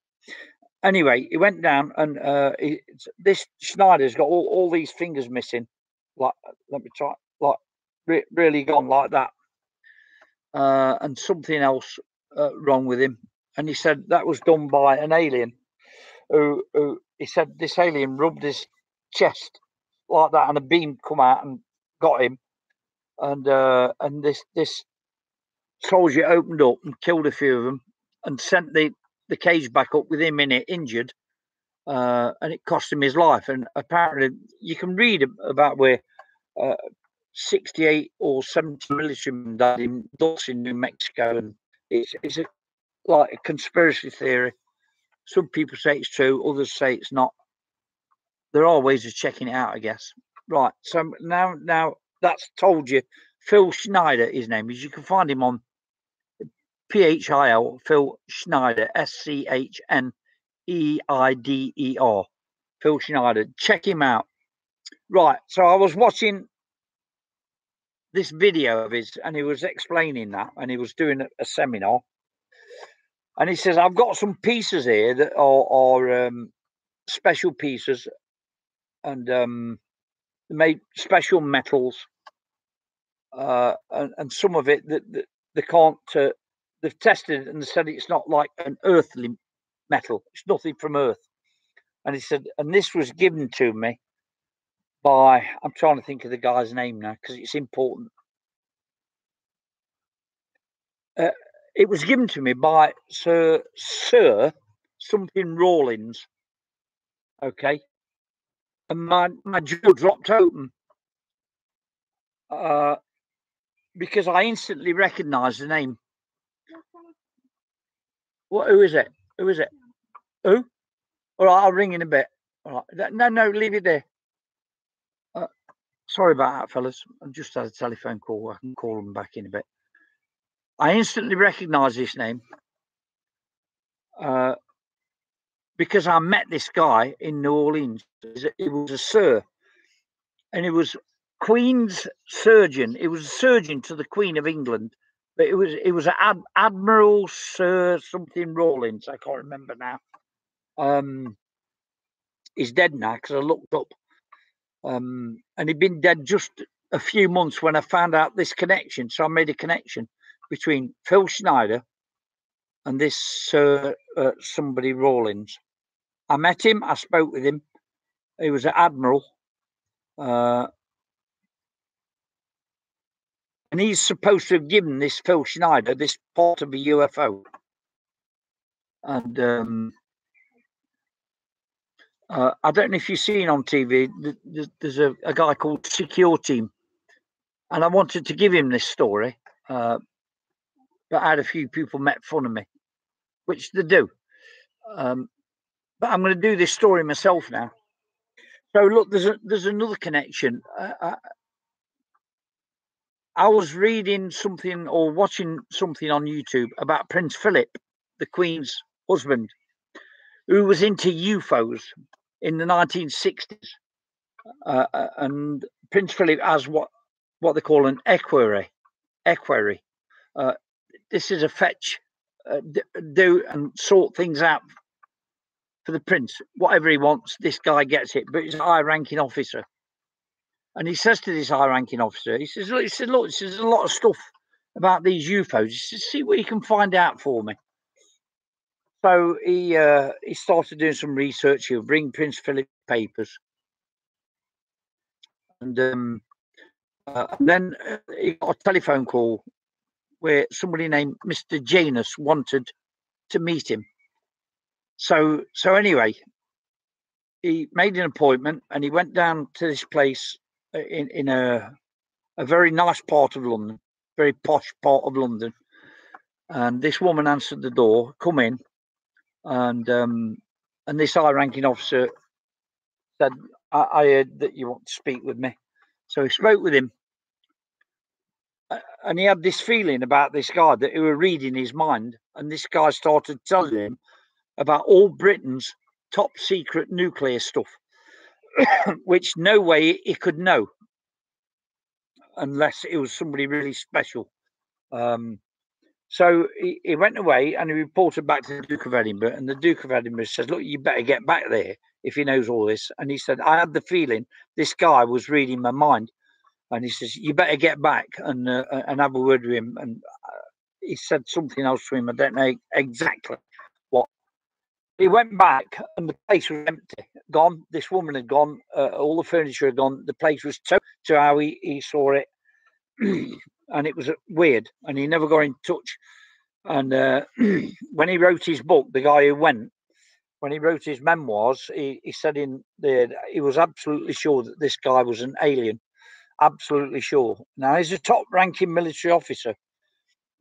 Anyway, he went down, and this Schneider's got all these fingers missing. Like, let me try, like really gone like that, and something else wrong with him. And he said that was done by an alien. Who he said this alien rubbed his chest like that, and a beam come out and got him. And this soldier opened up and killed a few of them, and sent the cage back up with him in it, injured. And it cost him his life. And apparently, you can read about where 68 or 70 militiamen died in Dulce in New Mexico, and it's like a conspiracy theory. Some people say it's true, others say it's not. There are ways of checking it out, I guess. Right. So now that's told you. Phil Schneider, his name is. You can find him on PHIL, Phil Schneider, SCHNEIDER. Phil Schneider. Check him out. Right. So I was watching this video of his, and he was explaining that, and he was doing a seminar. And he says, I've got some pieces here that are special pieces, and made special metals, and some of it that they can't. They've tested it and they said it's not like an earthly metal. It's nothing from Earth. And he said, and this was given to me by, I'm trying to think of the guy's name now because it's important. It was given to me by Sir something Rawlins. Okay. And my jaw dropped open because I instantly recognised the name. What? Who is it? Who is it? Who? All right, I'll ring in a bit. All right. No, leave it there. Sorry about that, fellas. I've just had a telephone call. I can call them back in a bit. I instantly recognised this name because I met this guy in New Orleans. He was a Sir, and he was Queen's surgeon. He was a surgeon to the Queen of England, but it was Admiral Sir something Rawlins. I can't remember now. He's dead now because I looked up, and he'd been dead just a few months when I found out this connection. So I made a connection between Phil Schneider and this Sir somebody Rawlins. I met him. I spoke with him. He was an admiral. And he's supposed to have given this Phil Schneider this part of a UFO. And I don't know if you've seen on TV, there's a guy called Secure Team. And I wanted to give him this story. But I had a few people make fun of me, which they do. But I'm going to do this story myself now. So look, there's another connection. I was reading something or watching something on YouTube about Prince Philip, the Queen's husband, who was into UFOs in the 1960s. And Prince Philip has what they call an equerry. This is a fetch, do and sort things out for the prince. Whatever he wants, this guy gets it. But he's a high-ranking officer. And he says to this high-ranking officer, he says, look, there's a lot of stuff about these UFOs. He says, see what you can find out for me. So he started doing some research. He'll bring Prince Philip papers. And then he got a telephone call where somebody named Mr. Janus wanted to meet him. So anyway, he made an appointment and he went down to this place in a very nice part of London, very posh part of London. And this woman answered the door, come in. And this high-ranking officer said, I heard that you want to speak with me. So he spoke with him. And he had this feeling about this guy that he were reading his mind. And this guy started telling him about all Britain's top secret nuclear stuff, which no way he could know unless it was somebody really special. So he went away and he reported back to the Duke of Edinburgh, and the Duke of Edinburgh says, "Look, you better get back there if he knows all this." And he said, "I had the feeling this guy was reading my mind." And he says, "You better get back and have a word with him." And he said something else to him. I don't know exactly what. He went back and the place was empty, gone. This woman had gone. All the furniture had gone. The place was to how he saw it. And it was weird. And he never got in touch. And when he wrote his book, the guy who went, when he wrote his memoirs, he said in there he was absolutely sure that this guy was an alien. Absolutely sure. Now, he's a top-ranking military officer.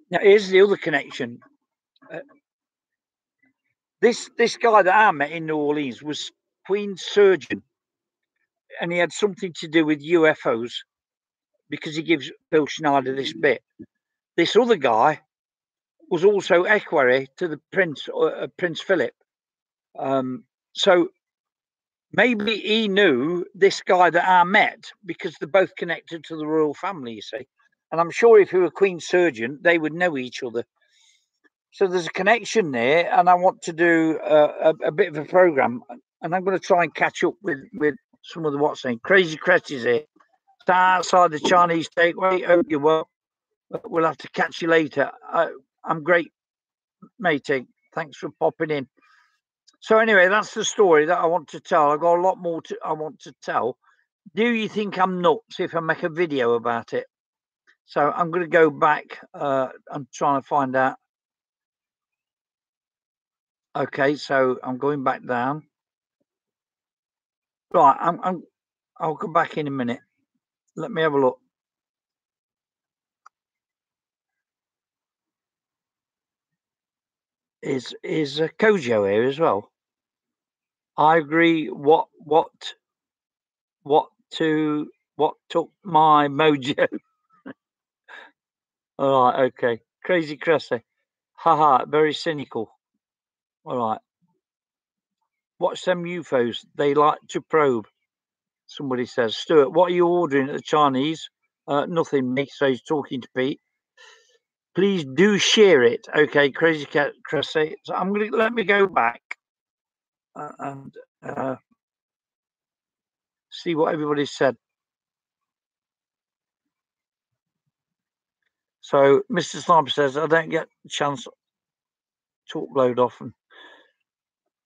Now, here's the other connection. This guy that I met in New Orleans was Queen's surgeon, and he had something to do with UFOs because he gives Bill Schneider this bit. This other guy was also equerry to the Prince Philip. So maybe he knew this guy that I met because they're both connected to the royal family, you see. And I'm sure if he were Queen's surgeon, they would know each other. So there's a connection there, and I want to do a bit of a program, and I'm going to try and catch up with some of the what's name. Crazy Crest is here. Outside the Chinese takeaway. Hope you're well. We'll have to catch you later. I'm great, matey. Thanks for popping in. So anyway, that's the story that I want to tell. I've got a lot more I want to tell. Do you think I'm nuts if I make a video about it? So I'm going to go back. I'm trying to find out. Okay, so I'm going back down. Right, I'll come back in a minute. Let me have a look. Is Kojo here as well? I agree. What took my mojo? All right, okay. Crazy Cressy. Haha, very cynical. All right. Watch them UFOs. They like to probe. Somebody says, Stuart, what are you ordering at the Chinese? Nothing, me. So he's talking to Pete. Please do share it. Okay, Crazy Cressy. So I'm going to let me go back and see what everybody said. So Mr. Sniper says, I don't get a chance to upload often.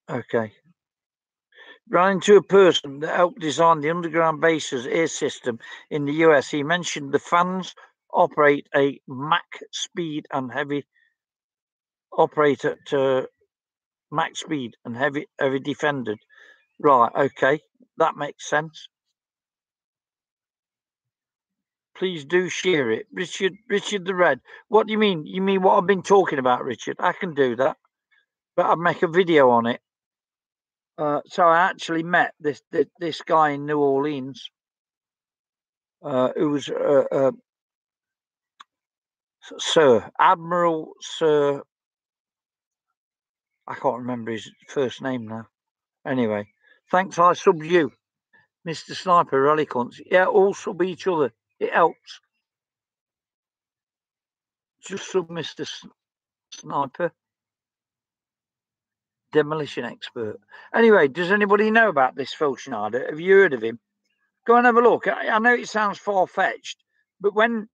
Okay. Ran into a person that helped design the underground base's air system in the US. He mentioned the fans operate a Mach speed and heavy operator to Mach speed and heavy defended. Right, okay. That makes sense. Please do share it. Richard the Red. What do you mean? You mean what I've been talking about, Richard? I can do that. But I'd make a video on it. So I actually met this guy in New Orleans who was Sir Admiral Sir. I can't remember his first name now. Anyway, thanks. I sub you, Mr. Sniper. Rally cunts. Yeah, all sub each other. It helps. Just sub Mr. Sniper. Demolition expert. Anyway, does anybody know about this Phil Schneider? Have you heard of him? Go and have a look. I know it sounds far-fetched, but when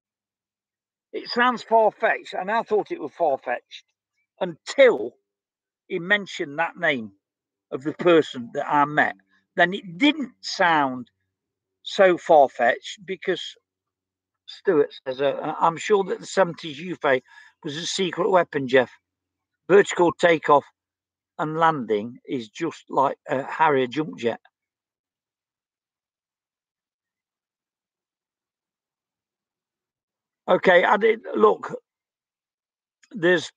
it sounds far-fetched, and I thought it was far-fetched until he mentioned that name of the person that I met, then it didn't sound so far-fetched because Stuart says, I'm sure that the 70s U.F.O was a secret weapon, Jeff. Vertical takeoff and landing is just like a Harrier jump jet. Okay, I did look. There's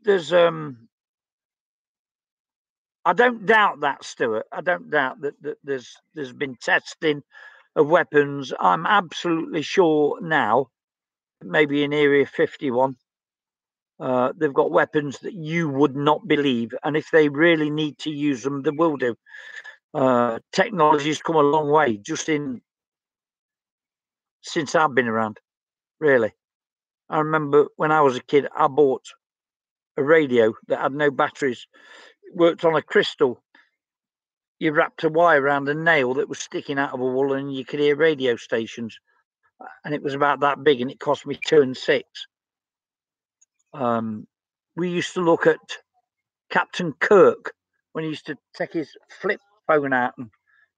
I don't doubt that, Stuart. I don't doubt that there's been testing of weapons. I'm absolutely sure now, maybe in Area 51, they've got weapons that you would not believe. And if they really need to use them, they will do. Technology's come a long way just since I've been around, really. I remember when I was a kid, I bought a radio that had no batteries. It worked on a crystal. You wrapped a wire around a nail that was sticking out of a wall, and you could hear radio stations. And it was about that big, and it cost me 2 and 6. We used to look at Captain Kirk when he used to take his flip phone out and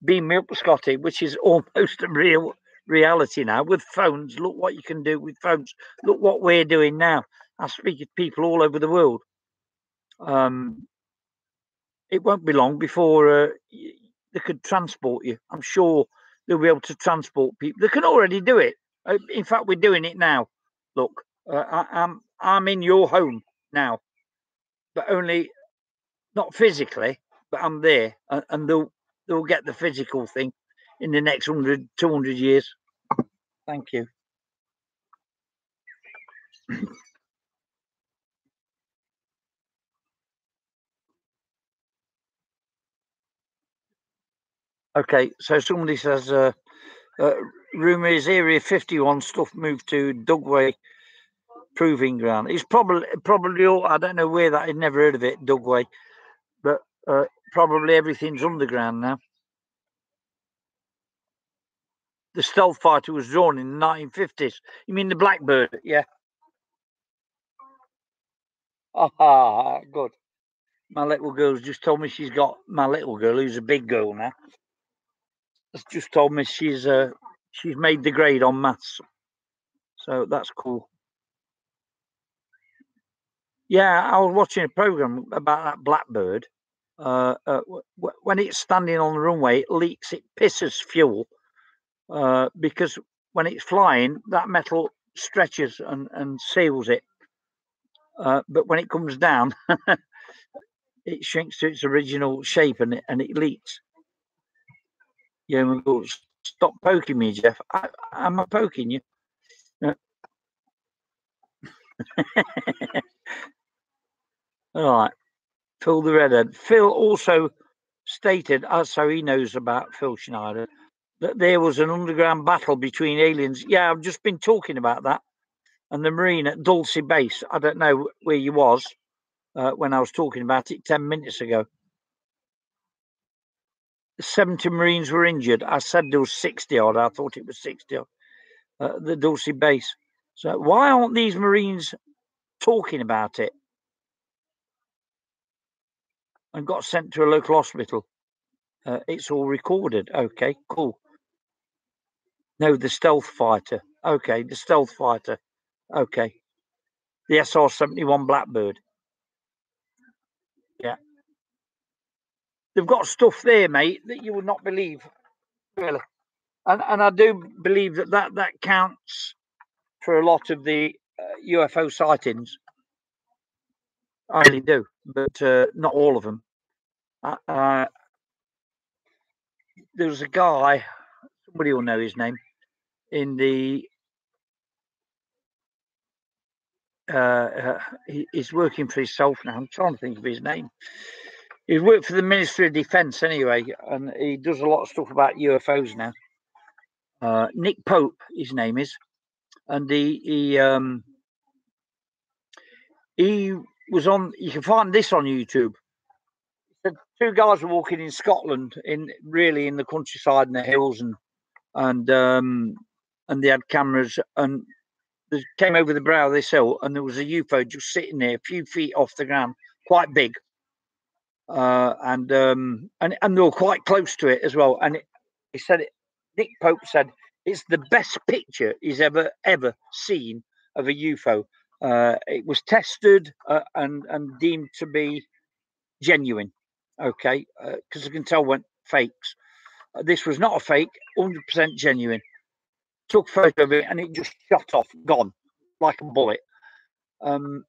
beam me up, Scotty, which is almost a real reality now with phones. Look what you can do with phones. Look what we're doing now. I speak to people all over the world. It won't be long before they could transport you. I'm sure they'll be able to transport people. They can already do it. In fact, we're doing it now. Look, I'm in your home now, but only not physically, but I'm there, and they'll get the physical thing in the next 100, 200 years. Thank you. Okay, so somebody says, rumour is Area 51 stuff moved to Dugway Proving Ground. It's probably all, I don't know where that, I'd never heard of it, Dugway, but probably everything's underground now. The stealth fighter was drawn in the 1950s. You mean the Blackbird? Yeah. Ah, good. My little girl's just told me she's got, my little girl, who's a big girl now, has just told me she's made the grade on maths. So that's cool. Yeah, I was watching a program about that Blackbird. When it's standing on the runway, it leaks, it pisses fuel, because when it's flying, that metal stretches and seals it. But when it comes down, it shrinks to its original shape and it leaks. Yeah, we go, stop poking me, Jeff. I'm not poking you. All right. Phil the Redhead. Phil also stated, so he knows about Phil Schneider, that there was an underground battle between aliens. Yeah, I've just been talking about that. And the Marine at Dulcie Base. I don't know where you was when I was talking about it 10 minutes ago. 70 Marines were injured. I said there was 60 odd. I thought it was 60 odd. The Dulcie Base. So why aren't these Marines talking about it? And got sent to a local hospital. It's all recorded. Okay, cool. No, the stealth fighter. Okay, the stealth fighter. Okay. The SR-71 Blackbird. Yeah. They've got stuff there, mate, that you would not believe. Really. And I do believe that counts for a lot of the UFO sightings. I really do, but not all of them. There was a guy, somebody will know his name, in the he's working for himself now. I'm trying to think of his name. He's worked for the Ministry of Defence anyway, and he does a lot of stuff about UFOs now. Nick Pope, his name is, and he was on. You can find this on YouTube. The two guys were walking in Scotland, in the countryside and the hills, and they had cameras, and they came over the brow of this hill, and there was a UFO just sitting there, a few feet off the ground, quite big, and they were quite close to it as well. And he said, Nick Pope said, it's the best picture he's ever seen of a UFO. It was tested and deemed to be genuine. Okay, because I can tell when fakes. This was not a fake, 100% genuine. Took a photo of it and it just shot off, gone like a bullet. You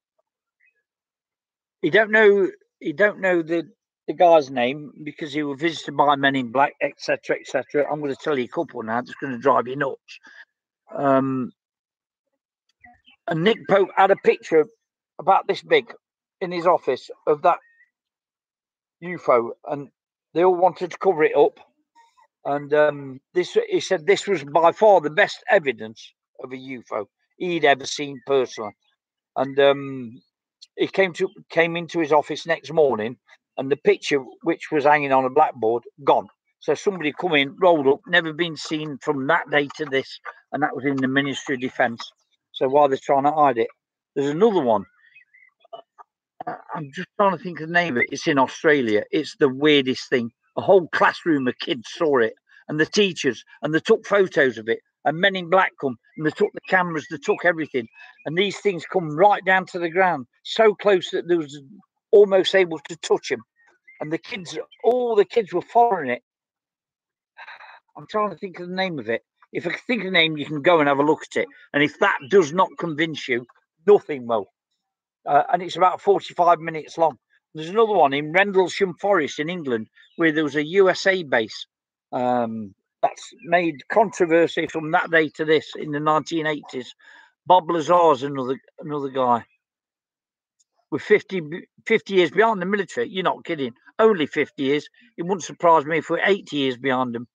don't know the guy's name because he was visited by Men in Black, etc., etc. I'm going to tell you a couple now. It's going to drive you nuts. And Nick Pope had a picture about this big in his office of that UFO, and they all wanted to cover it up. And he said this was by far the best evidence of a UFO he'd ever seen personally. And he came into his office next morning, and the picture, which was hanging on a blackboard, gone. So somebody come in, rolled up, never been seen from that day to this, and that was in the Ministry of Defence. So why they're trying to hide it? There's another one. I'm just trying to think of the name of it. It's in Australia. It's the weirdest thing. A whole classroom of kids saw it, and the teachers, and they took photos of it. And Men in Black come, and they took the cameras, they took everything, and these things come right down to the ground, so close that they was almost able to touch them. And the kids, all the kids were following it. I'm trying to think of the name of it. If I can think of the name, you can go and have a look at it. And if that does not convince you, nothing will. And it's about 45 minutes long. There's another one in Rendlesham Forest in England where there was a USA base that's made controversy from that day to this in the 1980s. Bob Lazar's another guy. We're 50 years behind the military. You're not kidding. Only 50 years. It wouldn't surprise me if we're 80 years behind them.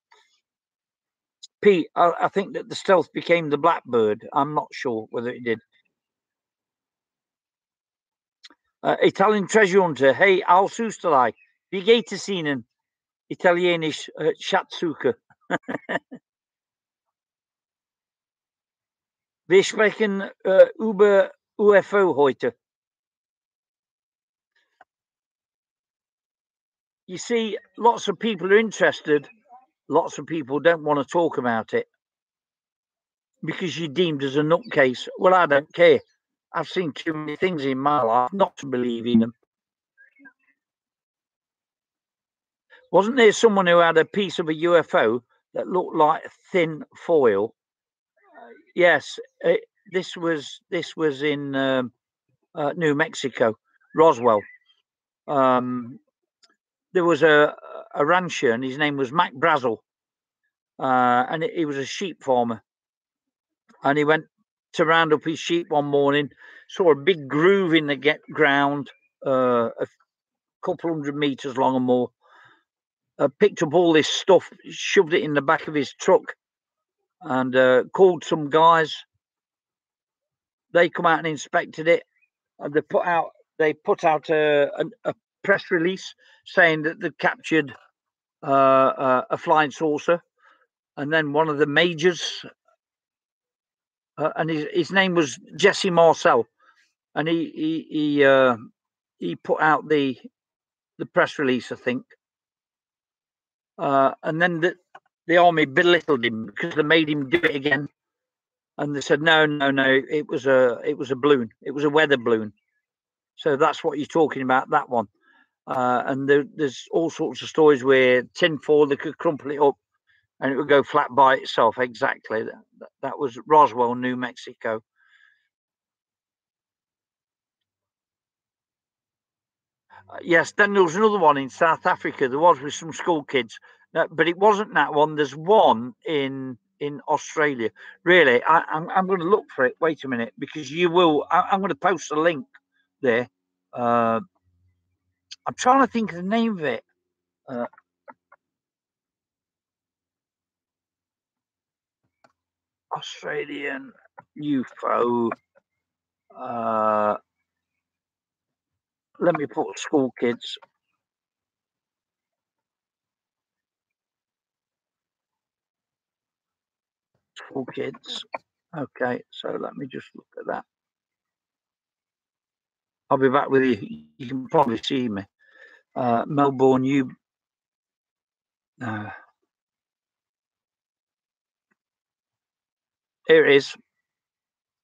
Pete, I think that the stealth became the Blackbird. I'm not sure whether it did. Italian treasure hunter. Hey, Al Sustalai. Wie geht es Ihnen? Italienisch Schatzsucher. Wir sprechen über U.F.O heute. You see, lots of people are interested. Lots of people don't want to talk about it because you're deemed as a nutcase. Well, I don't care. I've seen too many things in my life not to believe in them. Wasn't there someone who had a piece of a UFO that looked like thin foil? Yes, this was in New Mexico, Roswell. There was a rancher, and his name was Mac Brazel, and he was a sheep farmer. And he went to round up his sheep one morning, saw a big groove in the ground, a couple 100 meters long or more. Picked up all this stuff, shoved it in the back of his truck, and called some guys. They come out and inspected it, and they put out a press release saying that they'd captured a flying saucer. And then one of the majors, and his name was Jesse Marcel, and he put out the press release, I think. And then the army belittled him because they made him do it again. And they said, no, it was a balloon. It was a weather balloon. So that's what you're talking about, that one. And there's all sorts of stories where tinfoil, they could crumple it up and it would go flat by itself. Exactly. That was Roswell, New Mexico. Yes, then there was another one in South Africa. There was with some school kids, but it wasn't that one. There's one in Australia. Really, I'm going to look for it. Wait a minute, because you will. I'm going to post a link there. I'm trying to think of the name of it. Australian U.F.O. Let me put school kids. School kids. Okay, so let me just look at that. I'll be back with you. You can probably see me. Melbourne, here it is.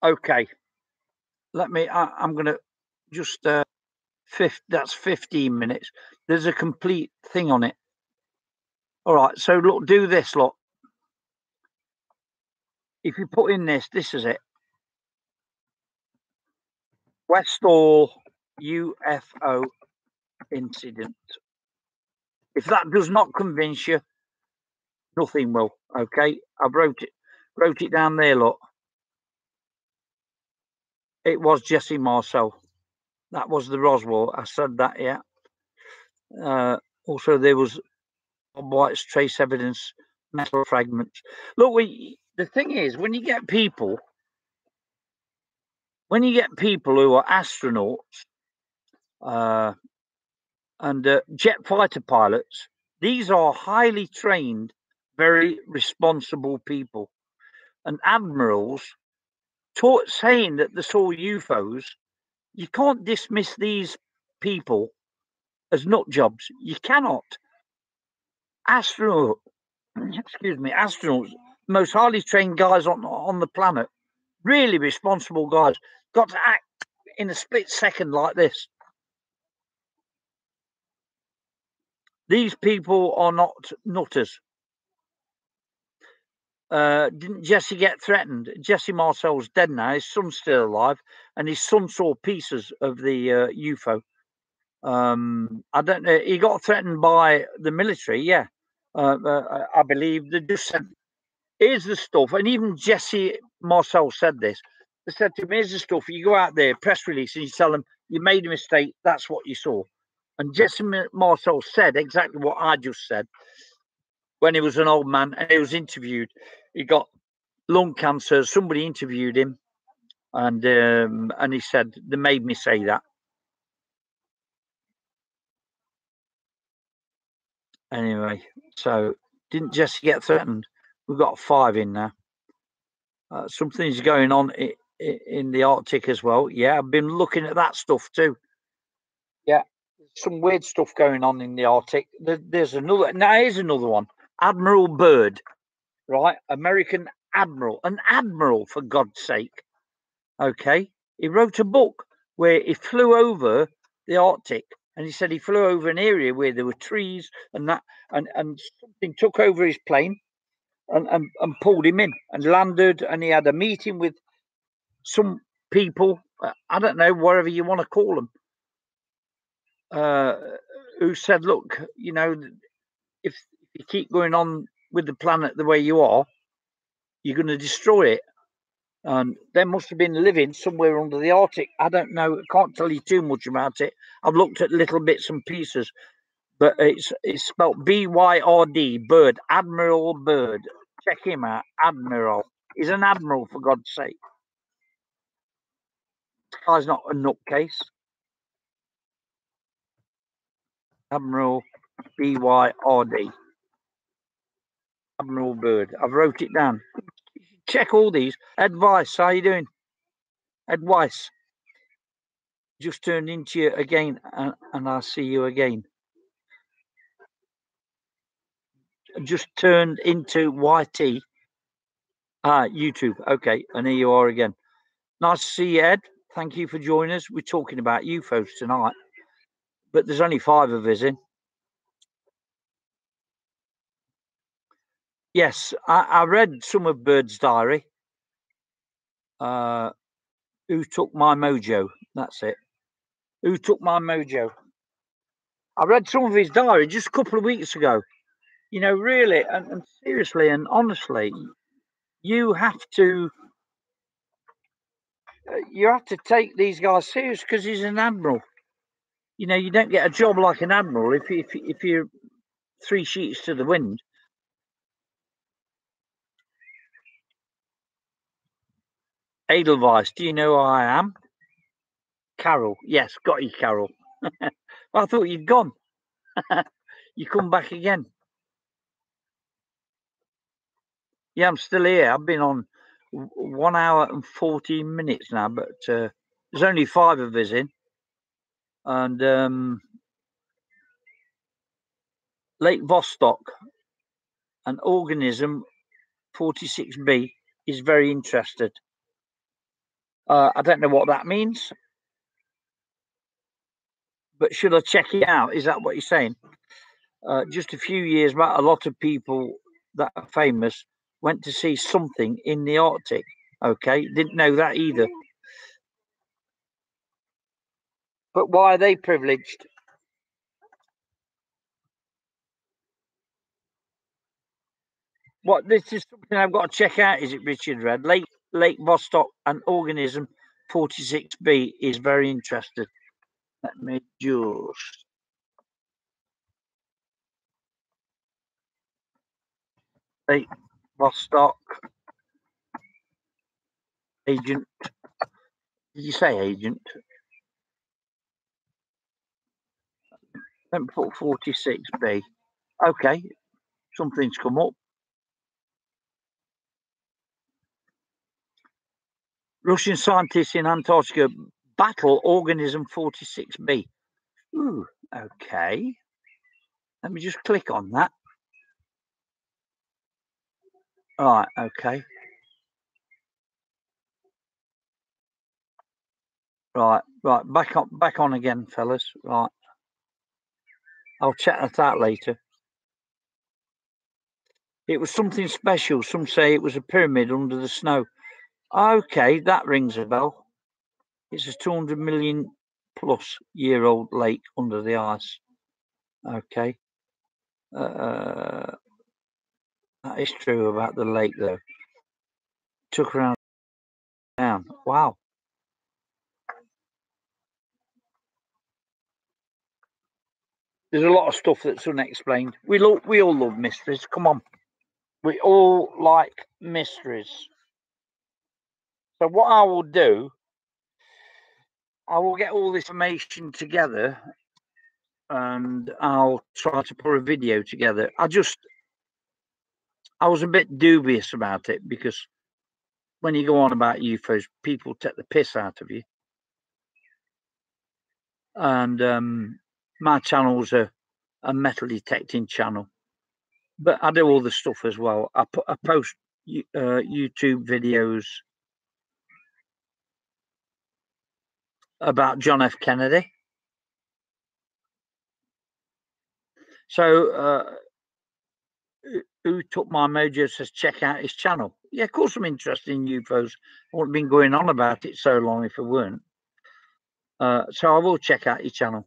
Okay. Let me. I'm going to just. That's 15 minutes. There's a complete thing on it. All right. So look, do this. Look. If you put in this is it. Westall U.F.O. incident. If that does not convince you, nothing will. Okay. I've wrote it down there. Look. It was Jesse Marcel. That was the Roswell. I said that, yeah. Also, there was Bob White's trace evidence, metal fragments. Look, the thing is, when you get people who are astronauts and jet fighter pilots. These are highly trained, very responsible people. And admirals saying that they saw UFOs. You can't dismiss these people as nut jobs. You cannot. Astronauts, most highly trained guys on the planet, really responsible guys, got to act in a split second like this. These people are not nutters. Didn't Jesse get threatened? Jesse Marcel's dead now. His son's still alive, and his son saw pieces of the UFO. I don't know. He got threatened by the military. Yeah, I believe they just said, "Here's the stuff." And even Jesse Marcel said this. They said to him, "Here's the stuff. You go out there, press release, and you tell them you made a mistake. That's what you saw." And Jesse Marcel said exactly what I just said when he was an old man and he was interviewed. He got lung cancer. Somebody interviewed him, and he said they made me say that. Anyway, so didn't Jesse get threatened? We've got 5 in now. Something's going on in the Arctic as well. Yeah, I've been looking at that stuff too. Yeah, some weird stuff going on in the Arctic. There's another. Now here's another one. Admiral Byrd, right? American admiral, an admiral for God's sake. Okay, he wrote a book where he flew over the Arctic, and he said he flew over an area where there were trees and that, and something took over his plane and pulled him in and landed, and he had a meeting with some people, I don't know, whatever you want to call them, who said, look, you know, if you keep going on with the planet the way you are, you're going to destroy it. And they must have been living somewhere under the Arctic. I don't know. I can't tell you too much about it. I've looked at little bits and pieces, but it's spelled B-Y-R-D, Byrd, Admiral Byrd. Check him out, Admiral. He's an admiral, for God's sake. This guy's not a nutcase. Admiral B-Y-R-D. Admiral Byrd. I've wrote it down. Check all these. Advice, how you doing? Advice. Just turned into you again, and I'll see you again. Just turned into YT. YouTube. Okay, and here you are again. Nice to see you, Ed. Thank you for joining us. We're talking about UFOs tonight, but there's only 5 of us in. Yes, I read some of Byrd's diary. Who took my mojo? That's it. Who took my mojo? I read some of his diary just a couple of weeks ago. You know, really, and seriously and honestly, you have to take these guys serious because he's an admiral. You know, you don't get a job like an admiral if you're 3 sheets to the wind. Edelweiss, do you know who I am? Carol. Yes, got you, Carol. I thought you'd gone. You come back again. Yeah, I'm still here. I've been on 1 hour and 14 minutes now, but there's only 5 of us in. And Lake Vostok, an organism 46B, is very interested. I don't know what that means, but should I check it out? Is that what you're saying? Just a few years back, a lot of people that are famous went to see something in the Arctic. Okay, didn't know that either. But why are they privileged? What, this is something I've got to check out, is it, Richard Red? Lake Vostok, an organism 46B, is very interested. Let me just. Lake Vostok agent. Did you say agent? Then put 46B. Okay, something's come up. Russian scientists in Antarctica battle organism 46B. Ooh, okay. Let me just click on that. Right, okay. Right, back on again, fellas. Right. I'll check that out later. It was something special. Some say it was a pyramid under the snow. Okay, that rings a bell. It's a 200 million plus year old lake under the ice. Okay. That is true about the lake, though. Took around down. Wow. There's a lot of stuff that's unexplained. We all love mysteries. Come on. We all like mysteries. So what I will do, I will get all this information together and I'll try to put a video together. I was a bit dubious about it because when you go on about UFOs, people take the piss out of you. And my channel's a metal detecting channel, but I do all the stuff as well. I post YouTube videos about John F. Kennedy. So who took my mojo says check out his channel. Yeah, of course I'm interested in UFOs. I wouldn't have been going on about it so long if I weren't. So I will check out your channel.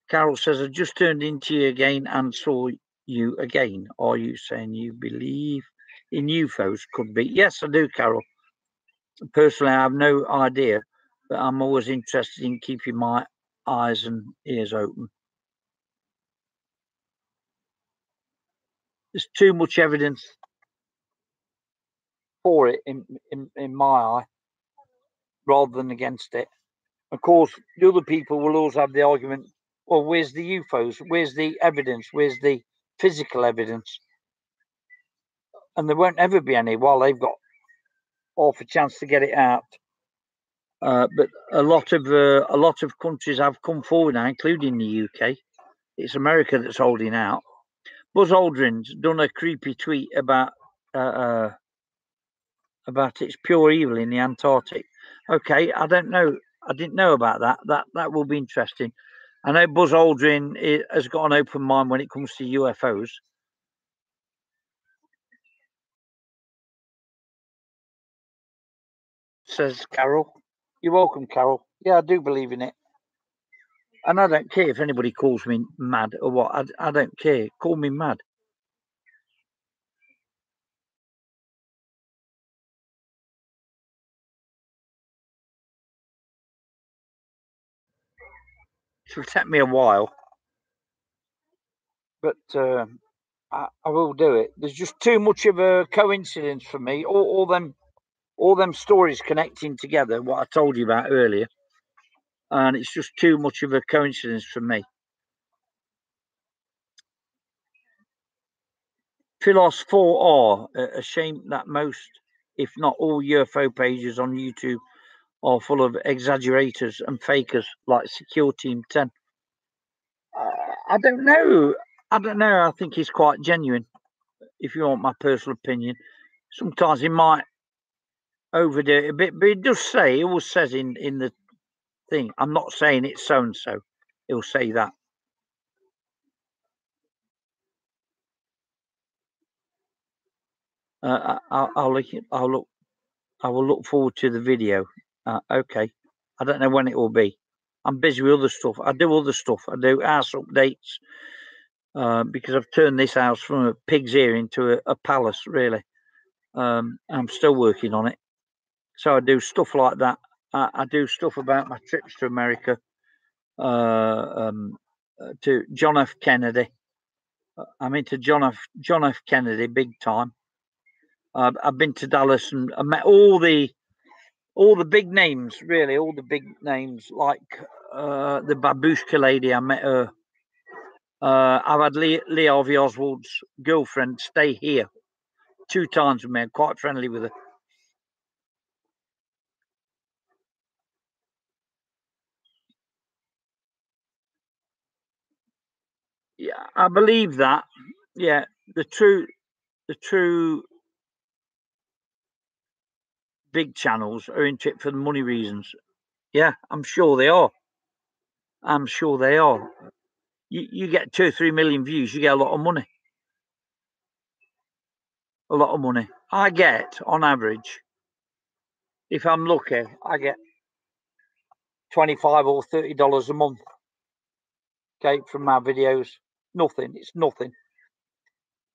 Carol says, I just turned into you again and saw you again. Are you saying you believe in UFOs? Could be. Yes, I do, Carol. Personally, I have no idea, but I'm always interested in keeping my eyes and ears open. There's too much evidence for it in my eye rather than against it. Of course, the other people will always have the argument, well, where's the UFOs? Where's the evidence? Where's the physical evidence? And there won't ever be any while they've got half a chance to get it out. But a lot of countries have come forward now, including the UK. It's America that's holding out. Buzz Aldrin's done a creepy tweet about its pure evil in the Antarctic. Okay, I don't know. I didn't know about that. That will be interesting. I know Buzz Aldrin has got an open mind when it comes to UFOs. Says Carol. You're welcome, Carol. Yeah, I do believe in it. And I don't care if anybody calls me mad or what. I don't care. Call me mad. It'll take me a while, but I will do it. There's just too much of a coincidence for me. All them stories connecting together, what I told you about earlier, and it's just too much of a coincidence for me. Philos 4R, a shame that most, if not all, UFO pages on YouTube are full of exaggerators and fakers like Secure Team 10. I don't know. I think he's quite genuine, if you want my personal opinion. Sometimes he might overdo it a bit, but he always says in the thing, I'm not saying it's so and so. He'll say that. I'll look forward to the video. Okay. I don't know when it will be. I'm busy with other stuff. I do other stuff. I do house updates because I've turned this house from a pig's ear into a palace, really. I'm still working on it. So I do stuff like that. I do stuff about my trips to America, to John F. Kennedy. I'm into John F. Kennedy big time. I've been to Dallas and I met all the big names, really, all the big names, like the Babushka lady. I met her I've had Lee Harvey Oswald's girlfriend stay here 2 times with me. I'm quite friendly with her. Yeah, I believe that. Yeah, the true big channels are into it for the money reasons. Yeah, I'm sure they are. I'm sure they are. You get 2 or 3 million views, you get a lot of money. A lot of money. I get, on average, if I'm lucky, I get $25 or $30 a month. Okay, from my videos. Nothing. It's nothing.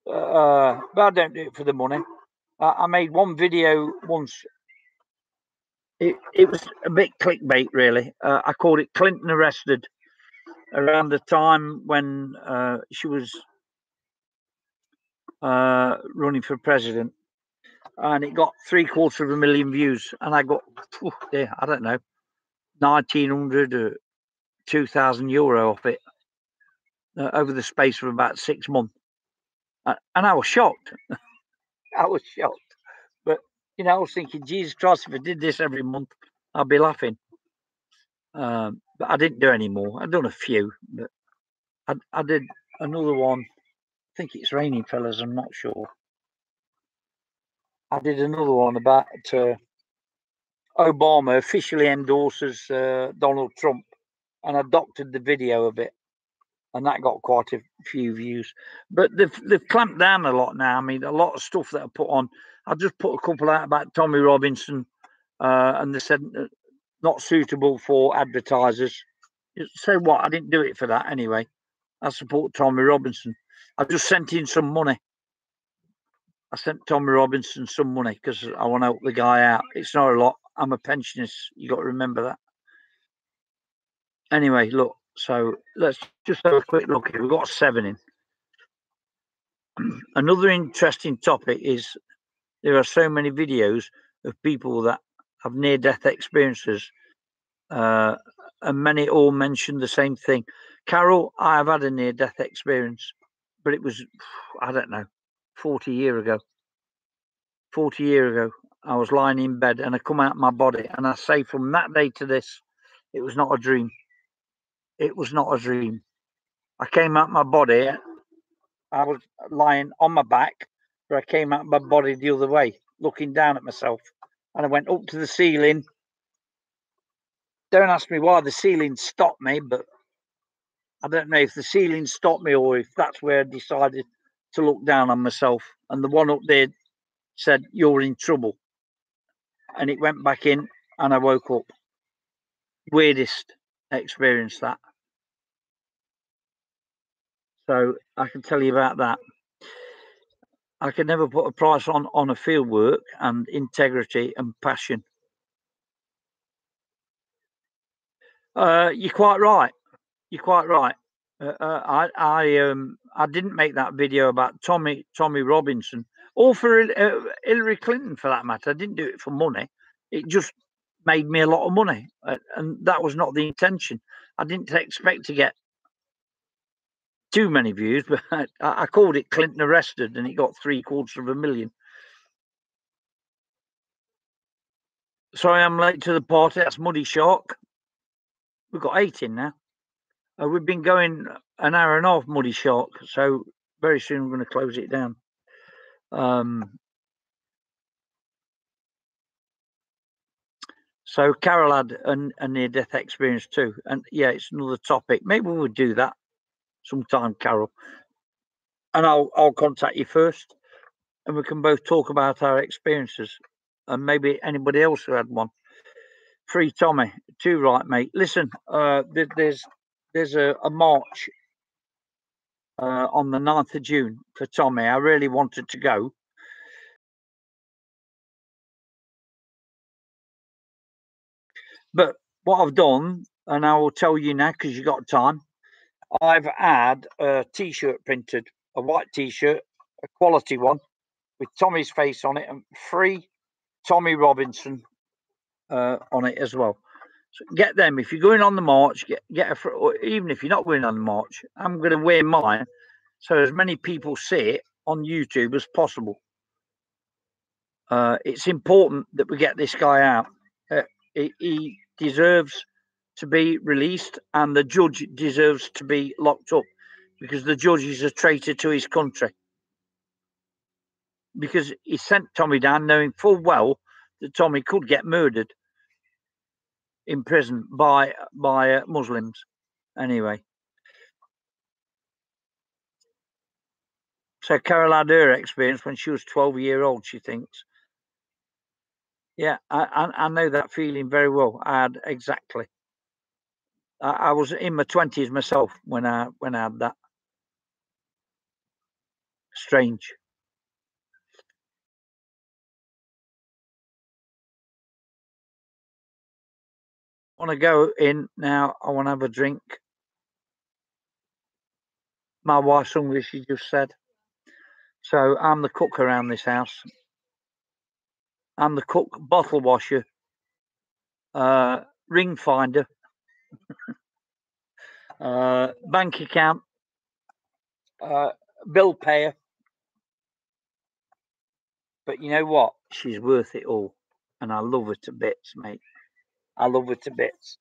But I don't do it for the money. I made one video once. It was a bit clickbait, really. I called it Clinton Arrested, around the time when she was running for president. And it got 750,000 views. And I got, I don't know, 1,900 or 2,000 euro off it over the space of about 6 months. And I was shocked. I was shocked. But, I was thinking, Jesus Christ, if I did this every month, I'd be laughing. But I didn't do any more. I'd done a few, but I did another one. I think it's raining, fellas. I'm not sure. I did another one about Obama officially endorses Donald Trump, and I doctored the video a bit, and that got quite a few views. But they've clamped down a lot now. I mean, a lot of stuff that I put on. I just put a couple out about Tommy Robinson, and they said not suitable for advertisers. So what? I didn't do it for that anyway. I support Tommy Robinson. I just sent in some money. I sent Tommy Robinson some money because I want to help the guy out. It's not a lot. I'm a pensionist. You got to remember that. Anyway, look. So let's just have a quick look here. We've got 7 in. Another interesting topic is there are so many videos of people that have near-death experiences, and many all mention the same thing. Carol, I have had a near-death experience, but it was, I don't know, 40 years ago. 40 years ago, I was lying in bed and I come out of my body, and I say from that day to this, it was not a dream. It was not a dream. I came out of my body. I was lying on my back, but I came out of my body the other way, looking down at myself, and I went up to the ceiling. Don't ask me why the ceiling stopped me, but I don't know if the ceiling stopped me or if that's where I decided to look down on myself. And the one up there said, "You're in trouble." And it went back in, and I woke up. Weirdest experience, that. So I can tell you about that. I could never put a price on a field work and integrity and passion. You're quite right. You're quite right. I didn't make that video about Tommy Robinson or for Hillary Clinton for that matter. I didn't do it for money. It just made me a lot of money, and that was not the intention. I didn't expect to get too many views, but I called it Clinton Arrested, and it got 750,000. Sorry, I'm late to the party. That's Muddy Shark. We've got 8 in now. We've been going an hour and a half, Muddy Shark. So very soon we're going to close it down. So Carol had a near-death experience too, and yeah, it's another topic. Maybe we'll do that sometime, Carol. And I'll contact you first, and we can both talk about our experiences, and maybe anybody else who had one. Free Tommy, too right, mate. Listen, there's a march on the 9th of June for Tommy. I really wanted to go. But what I've done, and I will tell you now because you got time, I've had a T-shirt printed, a white T-shirt, a quality one with Tommy's face on it, and free Tommy Robinson on it as well. So get them. If you're going on the march, get a, or even if you're not going on the march, I'm going to wear mine so as many people see it on YouTube as possible. It's important that we get this guy out. He deserves to be released, and the judge deserves to be locked up, because the judge is a traitor to his country. Because he sent Tommy down knowing full well that Tommy could get murdered in prison by Muslims. Anyway. So Carol had her experience when she was 12-year-old, she thinks. Yeah, I know that feeling very well. I had exactly. I was in my 20s myself when I had that. Strange. I want to go in now. I want to have a drink. My wife's hungry, she just said. So I'm the cook around this house. I'm the cook, bottle washer, ring finder, bank account, bill payer. But you know what? She's worth it all. And I love her to bits, mate. I love her to bits.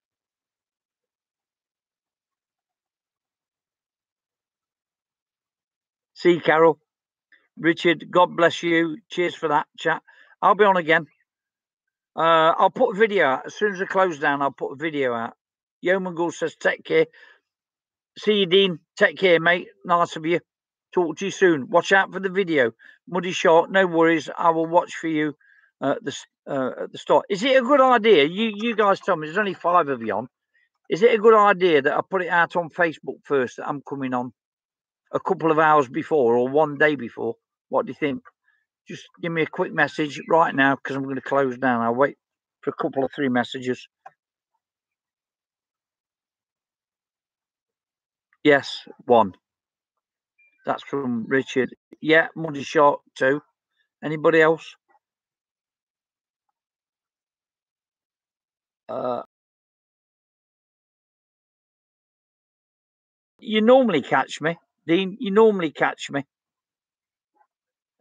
See, Carol. Richard, God bless you. Cheers for that chat. I'll be on again. I'll put a video out. As soon as I close down, I'll put a video out. Yeoman Gull says, take care. See you, Dean. Take care, mate. Nice of you. Talk to you soon. Watch out for the video. Muddy Short, no worries. I will watch for you at the start. Is it a good idea? You guys tell me. There's only 5 of you on. Is it a good idea that I put it out on Facebook first that I'm coming on a couple of hours before or one day before? What do you think? Just give me a quick message right now, because I'm going to close down. I'll wait for a couple of 3 messages. Yes, 1. That's from Richard. Yeah, Muddy Short 2. Anybody else? You normally catch me, Dean. You normally catch me.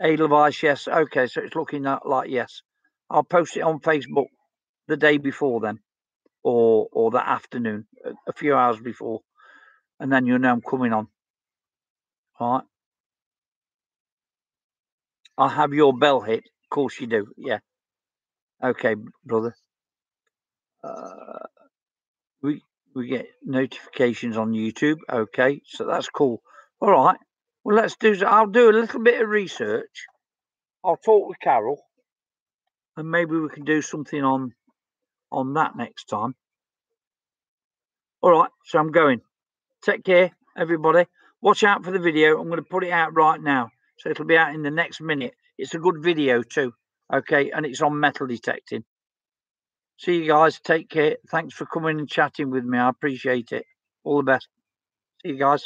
Edelweiss, yes. Okay, so it's looking like yes. I'll post it on Facebook the day before then, or that afternoon, a few hours before, and then you'll know I'm coming on. All right. I'll have your bell hit. Of course you do. Yeah. Okay, brother. We get notifications on YouTube. Okay, so that's cool. All right. Well, let's do. I'll do a little bit of research. I'll talk with Carol, and maybe we can do something on that next time. All right. So I'm going. Take care, everybody. Watch out for the video. I'm going to put it out right now, so it'll be out in the next minute. It's a good video too. Okay, and it's on metal detecting. See you guys. Take care. Thanks for coming and chatting with me. I appreciate it. All the best. See you guys.